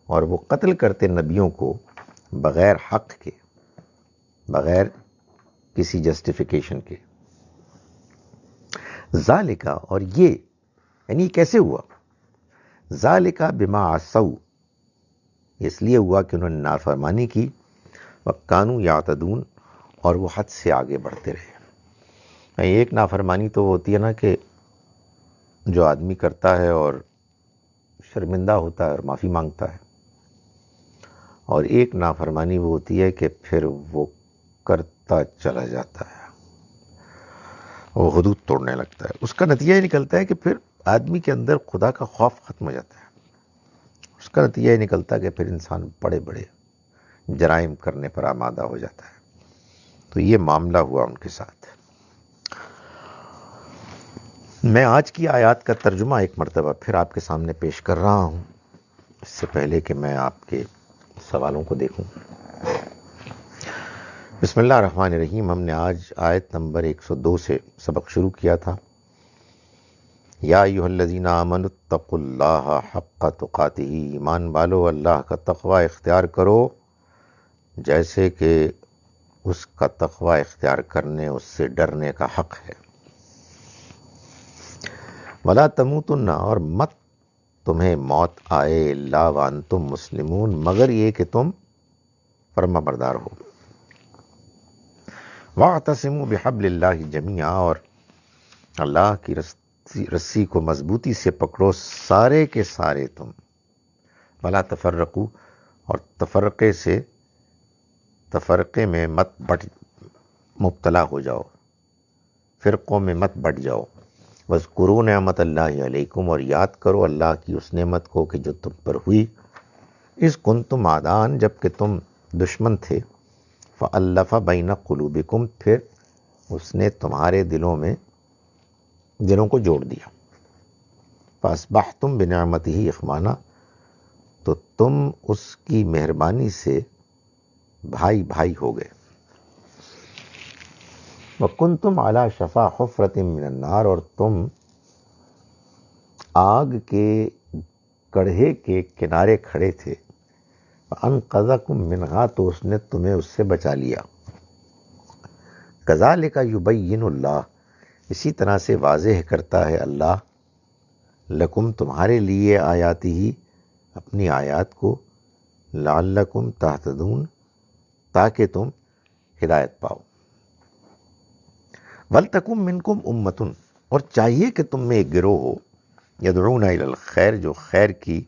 اور وہ قتل کرتے نبیوں کو بغیر حق کے، بغیر کسی جسٹیفیکیشن کے. ذالک، اور یہ یعنی کیسے ہوا؟ ذالک بما عصوا، اس لیے ہوا کہ انہوں نے نافرمانی کی، وکانوا یعتدون، اور وہ حد سے آگے بڑھتے رہے. ایک نافرمانی تو ہوتی ہے نا کہ جو آدمی کرتا ہے اور شرمندہ ہوتا ہے اور معافی مانگتا ہے، اور ایک نافرمانی وہ ہوتی ہے کہ پھر وہ کرتا چلا جاتا ہے، وہ حدود توڑنے لگتا ہے. اس کا نتیجہ یہ نکلتا ہے کہ پھر آدمی کے اندر خدا کا خوف ختم ہو جاتا ہے. اس کا نتیجہ یہ نکلتا ہے کہ پھر انسان بڑے بڑے جرائم کرنے پر آمادہ ہو جاتا ہے. تو یہ معاملہ ہوا ان کے ساتھ. میں آج کی آیات کا ترجمہ ایک مرتبہ پھر آپ کے سامنے پیش کر رہا ہوں، اس سے پہلے کہ میں آپ کے سوالوں کو دیکھوں. بسم اللہ الرحمن الرحیم. ہم نے آج آیت نمبر 102 سے سبق شروع کیا تھا. یا ایھا الذین آمنوا اتقوا اللہ حق تقاتہ، ایمان والو اللہ کا تقوی اختیار کرو جیسے کہ اس کا تقوی اختیار کرنے، اس سے ڈرنے کا حق ہے. ولا تموتن، اور مت تمہیں موت آئے، الا وانتم مسلمون، مگر یہ کہ تم فرما بردار ہو. واعتصموا بحبل اللہ جمیعا، اور اللہ کی رسی کو مضبوطی سے پکڑو سارے کے سارے تم. ولا تفرقوا، اور تفرقے میں مت مبتلا ہو جاؤ، فرقوں میں مت بٹ جاؤ. واذکروا نعمت اللہ علیکم، اور یاد کرو اللہ کی اس نعمت کو کہ جو تم پر ہوئی. اذ کنتم اعداء، جب کہ تم دشمن تھے. فألف بین قلوبکم، پھر اس نے تمہارے دلوں کو جوڑ دیا. فاصبحتم بنعمتہ اخوانا، تو تم اس کی مہربانی سے بھائی بھائی ہو گئے. وکنتم علی شفا حفرۃ من النار، اور تم آگ کے گڑھے کے کنارے کھڑے تھے. فانقذکم منہا، تو اس نے تمہیں اس سے بچا لیا. کذالک یبین اللہ، اسی طرح سے واضح کرتا ہے اللہ، لکم تمہارے لیے، آیاتہ اپنی آیات کو، لعلکم تہتدون تاکہ تم ہدایت پاؤ. ولتکن منکم امۃ، اور چاہیے کہ تم میں ایک گروہ ہو، یدعون الی الخیر، جو خیر کی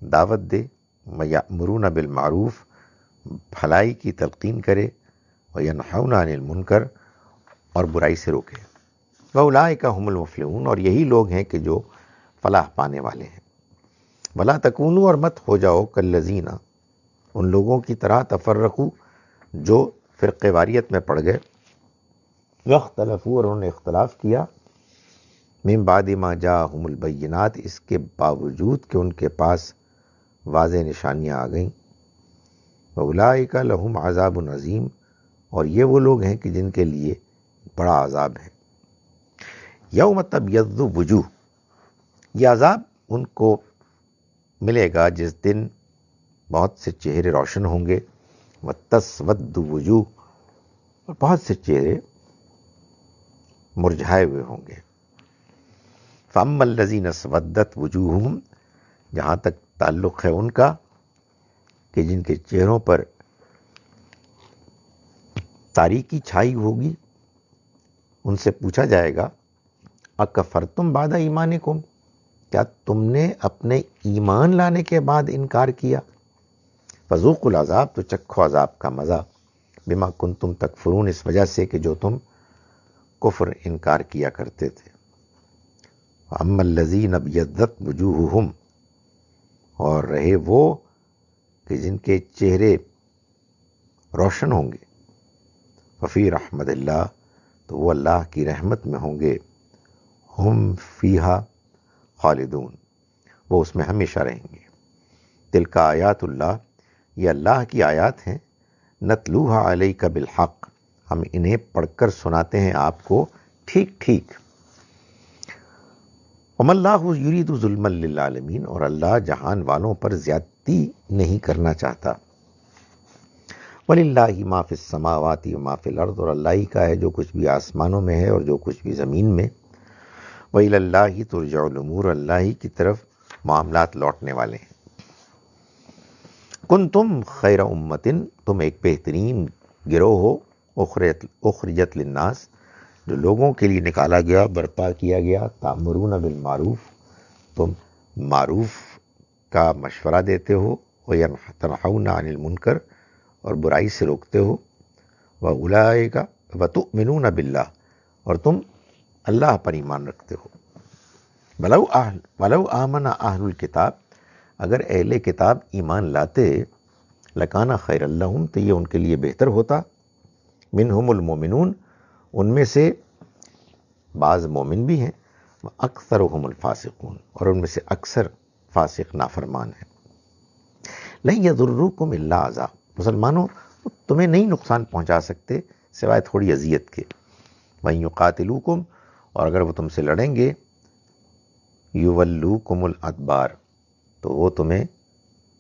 دعوت دے، ویأمرون بالمعروف، بھلائی کی تلقین کرے، وینہون عن المنکر، اور برائی سے روکے. واولئک ھم المفلحون، اور یہی لوگ ہیں کہ جو فلاح پانے والے ہیں. ولا تکونوا، اور مت ہو جاؤ، کالذین، ان لوگوں کی طرح، تفرقوا، جو فرقے واریت میں پڑ گئے، واختلفوا، اور انہوں نے اختلاف کیا، من بعد ما جاءہم البینات، اس کے باوجود کہ ان کے پاس واضح نشانیاں آ گئیں. واولئک لہم عذاب عظیم، اور یہ وہ لوگ ہیں کہ جن کے لیے بڑا عذاب ہے. یوم تبیض وجوہ، یہ عذاب ان کو ملے گا جس دن بہت سے چہرے روشن ہوں گے. وتسود وجوہ، اور بہت سے چہرے مرجھائے ہوئے ہوں گے. فاما الذین اسودت وجوہہم، جہاں تک تعلق ہے ان کا کہ جن کے چہروں پر تاریکی چھائی ہوگی، ان سے پوچھا جائے گا، اکفرتم بعد ایمانکم، کیا تم نے اپنے ایمان لانے کے بعد انکار کیا؟ فذوقوا العذاب، تو چکھو عذاب کا مزہ، بما کنتم تکفرون، اس وجہ سے کہ جو تم کفر انکار کیا کرتے تھے. اما الذین ابیضت وجوہہم، اور رہے وہ کہ جن کے چہرے روشن ہوں گے، ففی رحمت اللہ، تو وہ اللہ کی رحمت میں ہوں گے، ہم فیہا خالدون، وہ اس میں ہمیشہ رہیں گے. تلک آیات اللہ، یہ اللہ کی آیات ہیں، نتلوہا علیک بالحق، ہم انہیں پڑھ کر سناتے ہیں آپ کو ٹھیک ٹھیک. وما اللہ یرید ظلما للعالمین، اور اللہ جہان والوں پر زیادتی نہیں کرنا چاہتا. وَلِلَّهِ مَا فِي السَّمَاوَاتِ وَمَا فِي الْأَرْضِ، اور اللہ ہی کا ہے جو کچھ بھی آسمانوں میں ہے اور جو کچھ بھی زمین میں. وَإِلَى اللَّهِ تُرْجَعُ الْأُمُورُ، اللہ ہی کی طرف معاملات لوٹنے والے ہیں. کنتم خیر امتن، تم ایک بہترین گروہ ہو، اخرجت للناس، جو لوگوں کے لیے نکالا گیا، برپا کیا گیا. تأمرون بالمعروف، تم معروف کا مشورہ دیتے ہو، وتنہون عن المنکر، اور برائی سے روکتے ہو. وأولئک وتؤمنون باللہ، اور تم اللہ پر ایمان رکھتے ہو. ولو آمن اہل الکتاب، اگر اہل کتاب ایمان لاتے، لکان خیر لہم، تو یہ ان کے لیے بہتر ہوتا. منہم المومنون، ان میں سے بعض مومن بھی ہیں، اکثرهم الفاسقون، اور ان میں سے اکثر فاسق نافرمان ہیں. لن یضرکم الا اذی، مسلمانوں تمہیں نہیں نقصان پہنچا سکتے سوائے تھوڑی اذیت کے. وَإِن یقاتلوکم، اور اگر وہ تم سے لڑیں گے، یولوکم الادبار، تو وہ تمہیں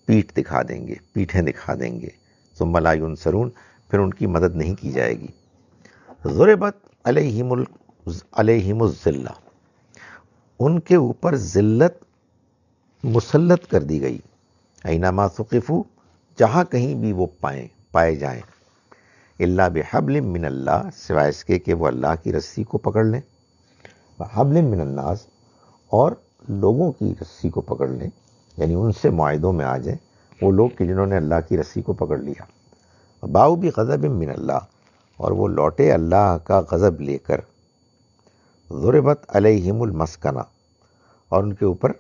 پیٹھ دکھا دیں گے، پیٹھیں دکھا دیں گے. ثم لا ینصرون، پھر ان کی مدد نہیں کی جائے گی. ضربت علیہم الذلہ، ان کے اوپر ذلت مسلط کر دی گئی. اینما ثقفوا، جہاں کہیں بھی وہ پائے جائیں. الا بحبل من اللہ، سوائے اس کے کہ وہ اللہ کی رسی کو پکڑ لیں. وحبل من الناس، اور لوگوں کی رسی کو پکڑ لیں، یعنی ان سے معاہدوں میں آ جائیں وہ لوگ کہ جنہوں نے اللہ کی رسی کو پکڑ لیا. باؤ بغضب من اللہ، اور وہ لوٹے اللہ کا غضب لے کر. ضربت علیہم المسکنہ، اور ان کے اوپر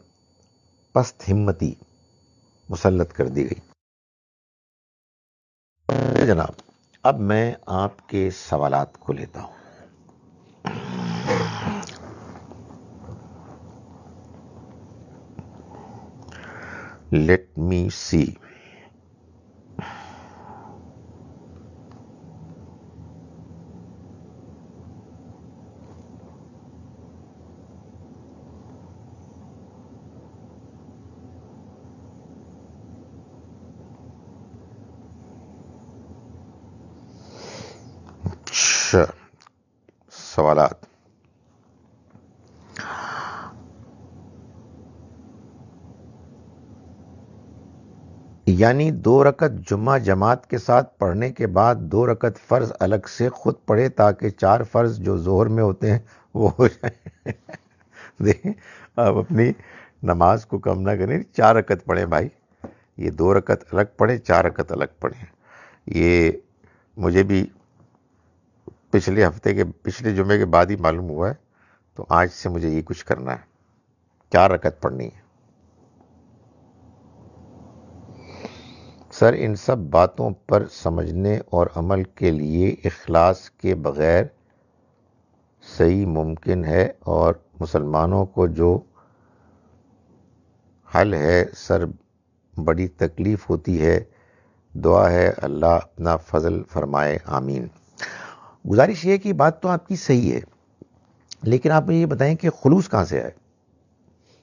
پست ہمتی مسلط کر دی گئی. جناب اب میں آپ کے سوالات کو لیتا ہوں. لیٹ می سی. سوالات. یعنی 2 رکعت جمعہ جماعت کے ساتھ پڑھنے کے بعد 2 رکعت فرض الگ سے خود پڑھے تاکہ 4 فرض جو ظہر میں ہوتے ہیں وہ ہو جائیں. دیکھیں آپ اپنی نماز کو کم نہ کریں، 4 رکعت پڑھیں بھائی. یہ 2 رکعت الگ پڑھیں، 4 رکعت الگ پڑھیں. یہ مجھے بھی پچھلے جمعے کے بعد ہی معلوم ہوا ہے، تو آج سے مجھے یہ کچھ کرنا ہے، 4 رکعت پڑھنی ہے. سر ان سب باتوں پر سمجھنے اور عمل کے لیے اخلاص کے بغیر صحیح ممکن ہے، اور مسلمانوں کو جو حل ہے سر بڑی تکلیف ہوتی ہے. دعا ہے اللہ اپنا فضل فرمائے، آمین. گزارش یہ ہے کہ بات تو آپ کی صحیح ہے، لیکن آپ مجھے یہ بتائیں کہ خلوص کہاں سے آئے؟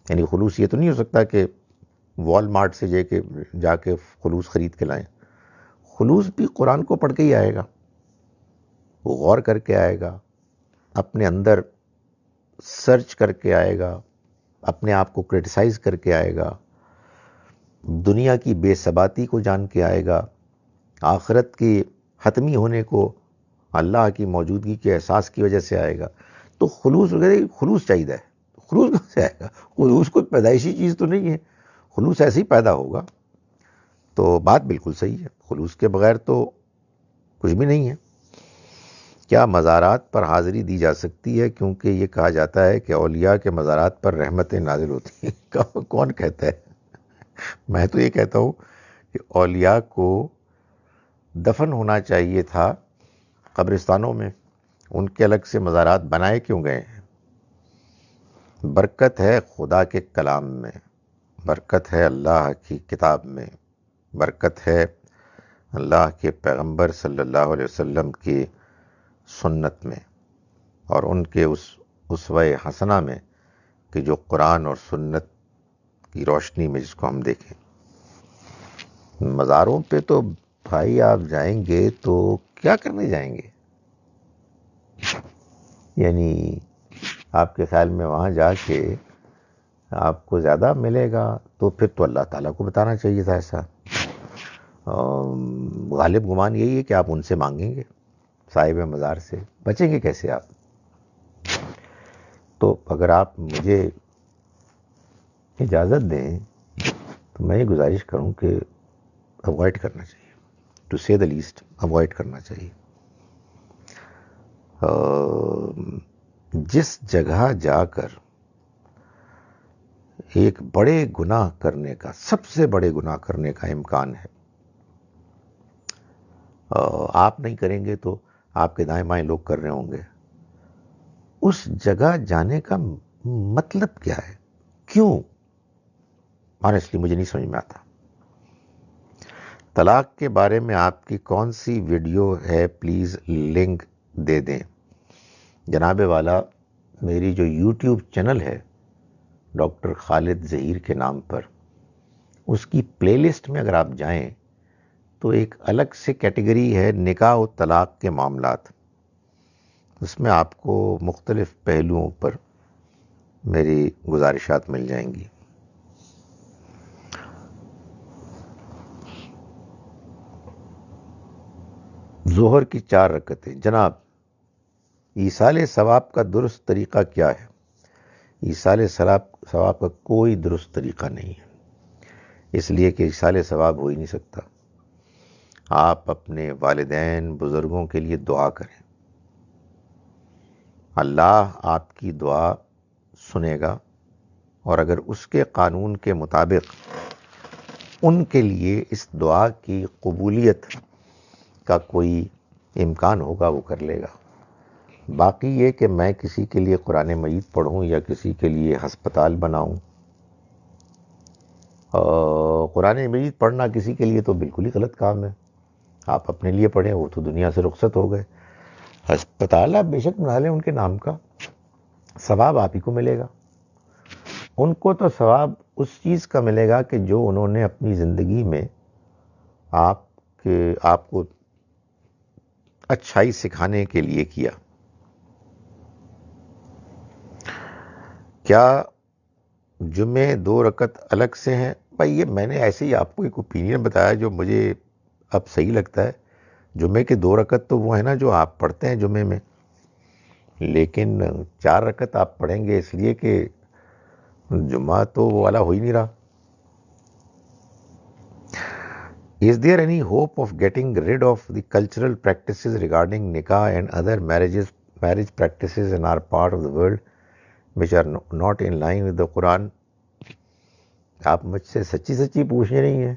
یعنی خلوص یہ تو نہیں ہو سکتا کہ وال مارٹ سے جا کے خلوص خرید کے لائیں. خلوص بھی قرآن کو پڑھ کے ہی آئے گا، وہ غور کر کے آئے گا، اپنے اندر سرچ کر کے آئے گا، اپنے آپ کو کرٹیسائز کر کے آئے گا، دنیا کی بے ثباتی کو جان کے آئے گا، آخرت کے حتمی ہونے کو اللہ کی موجودگی کے احساس کی وجہ سے آئے گا. تو خلوص وغیرہ، خلوص چاہیے. خلوص کہاں سے آئے گا؟ خلوص کوئی پیدائشی چیز تو نہیں ہے، خلوص ایسے ہی پیدا ہوگا. تو بات بالکل صحیح ہے، خلوص کے بغیر تو کچھ بھی نہیں ہے۔ کیا مزارات پر حاضری دی جا سکتی ہے؟ کیونکہ یہ کہا جاتا ہے کہ اولیاء کے مزارات پر رحمتیں نازل ہوتی ہیں۔ کون کہتا ہے؟ میں تو یہ کہتا ہوں کہ اولیاء کو دفن ہونا چاہیے تھا قبرستانوں میں، ان کے الگ سے مزارات بنائے کیوں گئے ہیں؟ برکت ہے خدا کے کلام میں، برکت ہے اللہ کی کتاب میں، برکت ہے اللہ کے پیغمبر صلی اللہ علیہ وسلم کی سنت میں، اور ان کے اس اسوہ حسنہ میں کہ جو قرآن اور سنت کی روشنی میں جس کو ہم دیکھیں۔ مزاروں پہ تو بھائی آپ جائیں گے تو کیا کرنے جائیں گے؟ یعنی آپ کے خیال میں وہاں جا کے آپ کو زیادہ ملے گا تو پھر تو اللہ تعالیٰ کو بتانا چاہیے تھا ایسا۔ غالب گمان یہی ہے کہ آپ ان سے مانگیں گے، صاحب مزار سے بچیں گے کیسے آپ؟ تو اگر آپ مجھے اجازت دیں تو میں یہ گزارش کروں کہ اوائڈ کرنا چاہیے، ٹو سے دا لیسٹ اوائڈ کرنا چاہیے۔ جس جگہ جا کر ایک بڑے گناہ کرنے کا، سب سے بڑے گناہ کرنے کا امکان ہے، آپ نہیں کریں گے تو آپ کے دائیں بائیں لوگ کر رہے ہوں گے، اس جگہ جانے کا مطلب کیا ہے؟ کیوں؟ آنیسٹلی مجھے نہیں سمجھ میں آتا۔ طلاق کے بارے میں آپ کی کون سی ویڈیو ہے؟ پلیز لنک دے دیں۔ جناب والا، میری جو یوٹیوب چینل ہے ڈاکٹر خالد ظہیر کے نام پر، اس کی پلے لسٹ میں اگر آپ جائیں تو ایک الگ سے کیٹیگری ہے نکاح و طلاق کے معاملات، اس میں آپ کو مختلف پہلوؤں پر میری گزارشات مل جائیں گی۔ ظہر کی 4 رکعتیں، جناب ایصال ثواب کا درست طریقہ کیا ہے؟ ایصال ثواب کا کوئی درست طریقہ نہیں ہے، اس لیے کہ ایصال ثواب ہو ہی نہیں سکتا۔ آپ اپنے والدین بزرگوں کے لیے دعا کریں، اللہ آپ کی دعا سنے گا، اور اگر اس کے قانون کے مطابق ان کے لیے اس دعا کی قبولیت کا کوئی امکان ہوگا وہ کر لے گا۔ باقی یہ کہ میں کسی کے لیے قرآن مجید پڑھوں یا کسی کے لیے ہسپتال بناؤں، قرآن مجید پڑھنا کسی کے لیے تو بالکل ہی غلط کام ہے۔ آپ اپنے لیے پڑھیں، وہ تو دنیا سے رخصت ہو گئے۔ ہسپتال آپ بے شک بنا لیں ان کے نام کا، ثواب آپ ہی کو ملے گا۔ ان کو تو ثواب اس چیز کا ملے گا کہ جو انہوں نے اپنی زندگی میں آپ کو اچھائی سکھانے کے لیے کیا۔ کیا جمعے 2 رکعت الگ سے ہیں؟ بھائی یہ میں نے ایسے ہی آپ کو ایک اوپینین بتایا جو مجھے اب صحیح لگتا ہے۔ جمعے کے 2 رکعت تو وہ ہے نا جو آپ پڑھتے ہیں جمعے میں، لیکن 4 رکعت آپ پڑھیں گے اس لیے کہ جمعہ تو وہ والا ہو ہی نہیں رہا۔ Is there any hope of getting rid of the cultural practices regarding nikah and other marriage practices in our part of the world which are not in line with the Quran? آپ مجھ سے سچی سچی پوچھے نہیں ہیں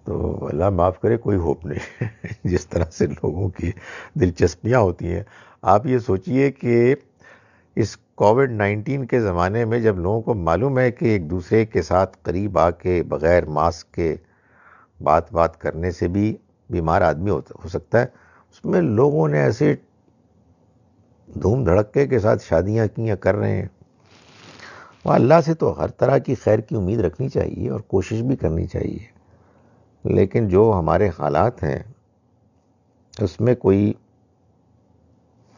تو اللہ معاف کرے، کوئی ہوپ نہیں۔ جس طرح سے لوگوں کی دلچسپیاں ہوتی ہیں، آپ یہ سوچئے کہ اس کووڈ-19 کے زمانے میں جب لوگوں کو معلوم ہے کہ ایک دوسرے کے ساتھ قریب آ کے بغیر ماسک کے بات کرنے سے بھی بیمار آدمی ہو سکتا ہے، اس میں لوگوں نے ایسے دھوم دھڑکے کے ساتھ شادیاں کیاں کر رہے ہیں۔ وہ اللہ سے تو ہر طرح کی خیر کی امید رکھنی چاہیے اور کوشش بھی کرنی چاہیے، لیکن جو ہمارے حالات ہیں اس میں کوئی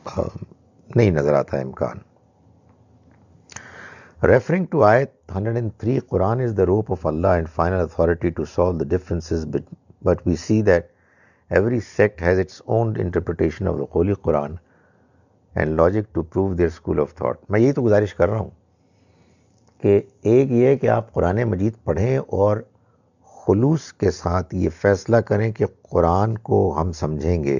نہیں نظر آتا امکان۔ Referring to Ayat 103, Quran is the rope of Allah and final authority to solve the differences, but we see that every sect has its own interpretation of the Holy Quran and logic to prove their school of thought. میں یہی تو گزارش کر رہا ہوں کہ ایک یہ کہ آپ قرآن مجید پڑھیں اور خلوص کے ساتھ یہ فیصلہ کریں کہ قرآن کو ہم سمجھیں گے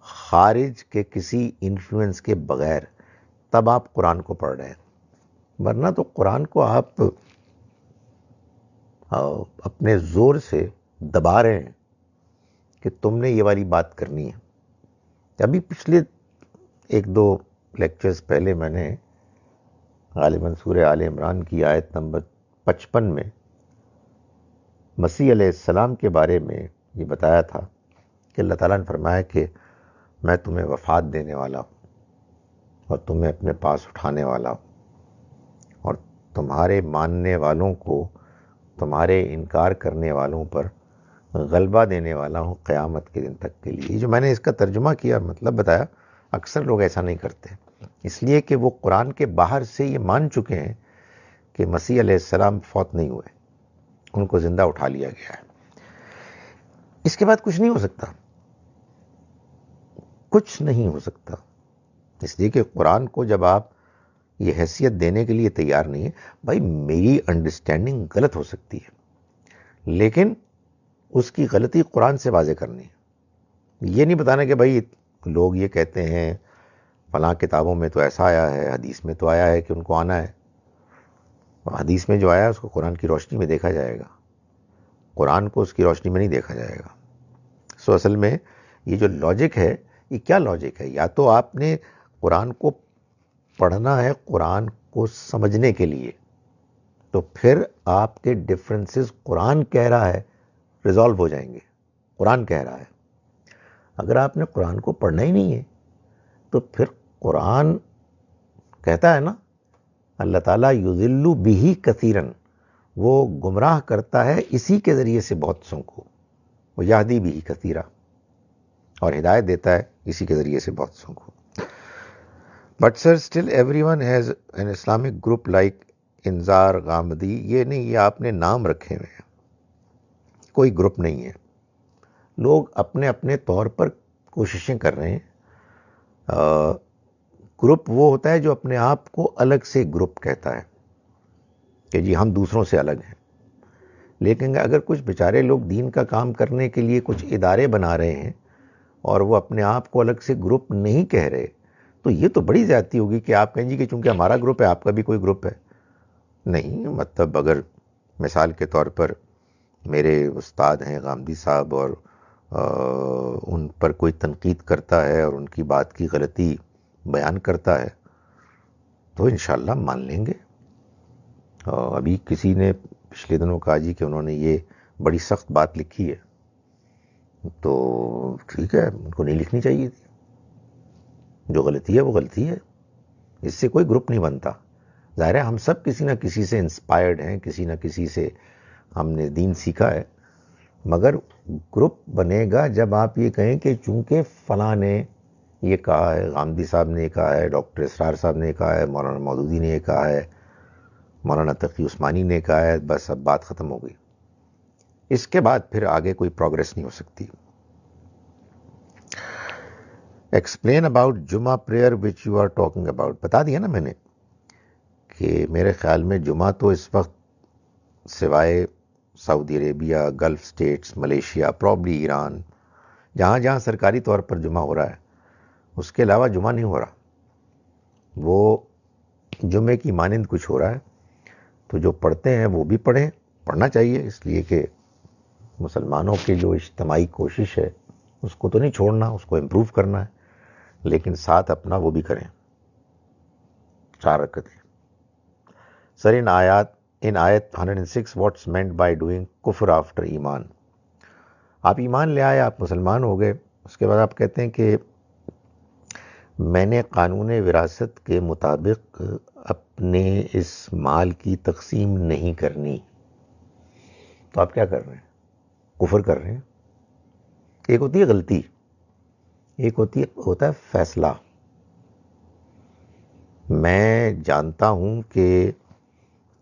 خارج کے کسی انفلوئنس کے بغیر، تب آپ قرآن کو پڑھ رہے ہیں، ورنہ تو قرآن کو آپ اپنے زور سے دبا رہے ہیں کہ تم نے یہ والی بات کرنی ہے۔ ابھی پچھلے 1-2 لیکچرز پہلے میں نے غالباً سورہ آل عمران کی آیت نمبر 55 میں مسیح علیہ السلام کے بارے میں یہ بتایا تھا کہ اللہ تعالیٰ نے فرمایا کہ میں تمہیں وفات دینے والا ہوں اور تمہیں اپنے پاس اٹھانے والا ہوں، اور تمہارے ماننے والوں کو تمہارے انکار کرنے والوں پر غلبہ دینے والا ہوں قیامت کے دن تک کے لیے۔ جو میں نے اس کا ترجمہ کیا، مطلب بتایا، اکثر لوگ ایسا نہیں کرتے، اس لیے کہ وہ قرآن کے باہر سے یہ مان چکے ہیں کہ مسیح علیہ السلام فوت نہیں ہوئے، ان کو زندہ اٹھا لیا گیا ہے۔ اس کے بعد کچھ نہیں ہو سکتا، کچھ نہیں ہو سکتا، اس لیے کہ قرآن کو جب آپ یہ حیثیت دینے کے لیے تیار نہیں ہے، بھائی میری انڈرسٹینڈنگ غلط ہو سکتی ہے، لیکن اس کی غلطی قرآن سے واضح کرنی ہے۔ یہ نہیں بتانا کہ بھائی لوگ یہ کہتے ہیں فلاں کتابوں میں تو ایسا آیا ہے، حدیث میں تو آیا ہے کہ ان کو آنا ہے، اور حدیث میں جو آیا ہے اس کو قرآن کی روشنی میں دیکھا جائے گا، قرآن کو اس کی روشنی میں نہیں دیکھا جائے گا۔ سو اصل میں یہ جو لاجک ہے، یہ کیا لاجک ہے؟ یا تو آپ نے قرآن کو پڑھنا ہے قرآن کو سمجھنے کے لیے، تو پھر آپ کے ڈفرنسز قرآن کہہ رہا ہے ریزالو ہو جائیں گے، قرآن کہہ رہا ہے۔ اگر آپ نے قرآن کو پڑھنا ہی نہیں ہے تو پھر قرآن کہتا ہے نا، اللہ تعالیٰ یضل بہ کثیرا، وہ گمراہ کرتا ہے اسی کے ذریعے سے بہت سوں کو، وہ یہدی بہ کثیرا، اور ہدایت دیتا ہے اسی کے ذریعے سے بہت سوں کو۔ But sir still everyone has an Islamic group like انذار غامدی۔ یہ نہیں، یہ آپ نے نام رکھے ہوئے ہیں، کوئی گروپ نہیں ہے، لوگ اپنے اپنے طور پر کوششیں کر رہے ہیں۔ گروپ وہ ہوتا ہے جو اپنے آپ کو الگ سے گروپ کہتا ہے کہ جی ہم دوسروں سے الگ ہیں، لیکن اگر کچھ بیچارے لوگ دین کا کام کرنے کے لیے کچھ ادارے بنا رہے ہیں اور وہ اپنے آپ کو الگ سے گروپ نہیں کہہ رہے، تو یہ تو بڑی زیادتی ہوگی کہ آپ کہیں جی کہ چونکہ ہمارا گروپ ہے آپ کا بھی کوئی گروپ ہے۔ نہیں، مطلب اگر مثال کے طور پر میرے استاد ہیں غامدی صاحب، اور ان پر کوئی تنقید کرتا ہے اور ان کی بات کی غلطی بیان کرتا ہے تو انشاءاللہ مان لیں گے۔ ابھی کسی نے پچھلے دنوں کہا جی کہ انہوں نے یہ بڑی سخت بات لکھی ہے، تو ٹھیک ہے، ان کو نہیں لکھنی چاہیے تھی، جو غلطی ہے وہ غلطی ہے، اس سے کوئی گروپ نہیں بنتا۔ ظاہر ہے ہم سب کسی نہ کسی سے انسپائرڈ ہیں، کسی نہ کسی سے ہم نے دین سیکھا ہے، مگر گروپ بنے گا جب آپ یہ کہیں کہ چونکہ فلاں نے یہ کہا ہے، غامدی صاحب نے یہ کہا ہے، ڈاکٹر اسرار صاحب نے یہ کہا ہے، مولانا مودودی نے یہ کہا ہے، مولانا تقی عثمانی نے کہا ہے، بس اب بات ختم ہو گئی۔ اس کے بعد پھر آگے کوئی پروگریس نہیں ہو سکتی۔ Explain about Jumma prayer which you are talking about. بتا دیا نا میں نے کہ میرے خیال میں جمعہ تو اس وقت سوائے Saudi Arabia, gulf states, Malaysia, probably Iran, جہاں جہاں سرکاری طور پر جمعہ ہو رہا ہے، اس کے علاوہ جمعہ نہیں ہو رہا۔ وہ جمعے کی مانند کچھ ہو رہا ہے، تو جو پڑھتے ہیں وہ بھی پڑھیں، پڑھنا چاہیے، اس لیے کہ مسلمانوں کی جو اجتماعی کوشش ہے اس کو تو نہیں چھوڑنا، اس کو امپروو کرنا ہے، لیکن ساتھ اپنا وہ بھی کریں، 4 رکعتیں۔ سر ان آیت 106 واٹس مینٹ بائی ڈوئنگ کفر آفٹر ایمان۔ آپ ایمان لے آئے، آپ مسلمان ہو گئے، اس کے بعد آپ کہتے ہیں کہ میں نے قانون وراثت کے مطابق اپنے اس مال کی تقسیم نہیں کرنی، تو آپ کیا کر رہے ہیں؟ کفر کر رہے ہیں۔ ایک ہوتی ہے غلطی، ایک ہوتا ہے فیصلہ۔ میں جانتا ہوں کہ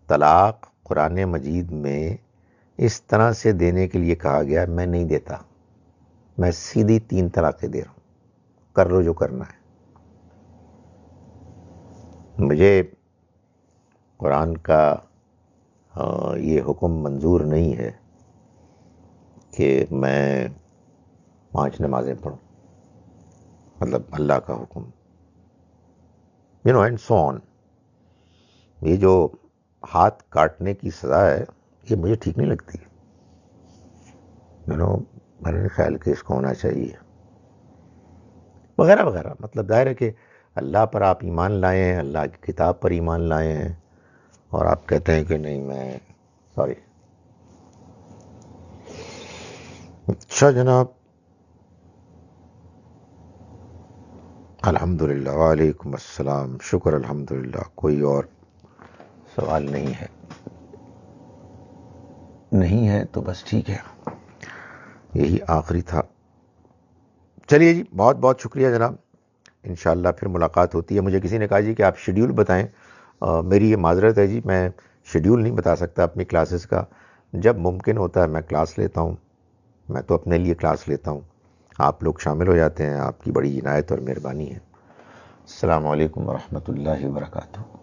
طلاق قرآن مجید میں اس طرح سے دینے کے لیے کہا گیا، میں نہیں دیتا، میں سیدھی 3 طلاقیں دے رہا ہوں، کر لو جو کرنا ہے۔ مجھے قرآن کا یہ حکم منظور نہیں ہے کہ میں 5 نمازیں پڑھوں، مطلب اللہ کا حکم، اینڈ سو آن. یہ جو ہاتھ کاٹنے کی سزا ہے یہ مجھے ٹھیک نہیں لگتی. میرے خیال کہ اس کو ہونا چاہیے وغیرہ وغیرہ. مطلب ظاہر ہے کہ اللہ پر آپ ایمان لائے ہیں، اللہ کی کتاب پر ایمان لائے ہیں، اور آپ کہتے ہیں کہ نہیں میں سوری. اچھا جناب، الحمدللہ، وعلیکم السلام، شکر الحمدللہ. کوئی اور سوال نہیں ہے؟ نہیں ہے تو بس ٹھیک ہے، یہی آخری تھا. چلیے جی، بہت بہت شکریہ جناب. انشاءاللہ پھر ملاقات ہوتی ہے. مجھے کسی نے کہا جی کہ آپ شیڈیول بتائیں. میری یہ معذرت ہے جی، میں شیڈیول نہیں بتا سکتا اپنی کلاسز کا. جب ممکن ہوتا ہے میں کلاس لیتا ہوں، میں تو اپنے لیے کلاس لیتا ہوں. آپ لوگ شامل ہو جاتے ہیں، آپ کی بڑی عنایت اور مہربانی ہے. السلام علیکم ورحمۃ اللہ وبرکاتہ.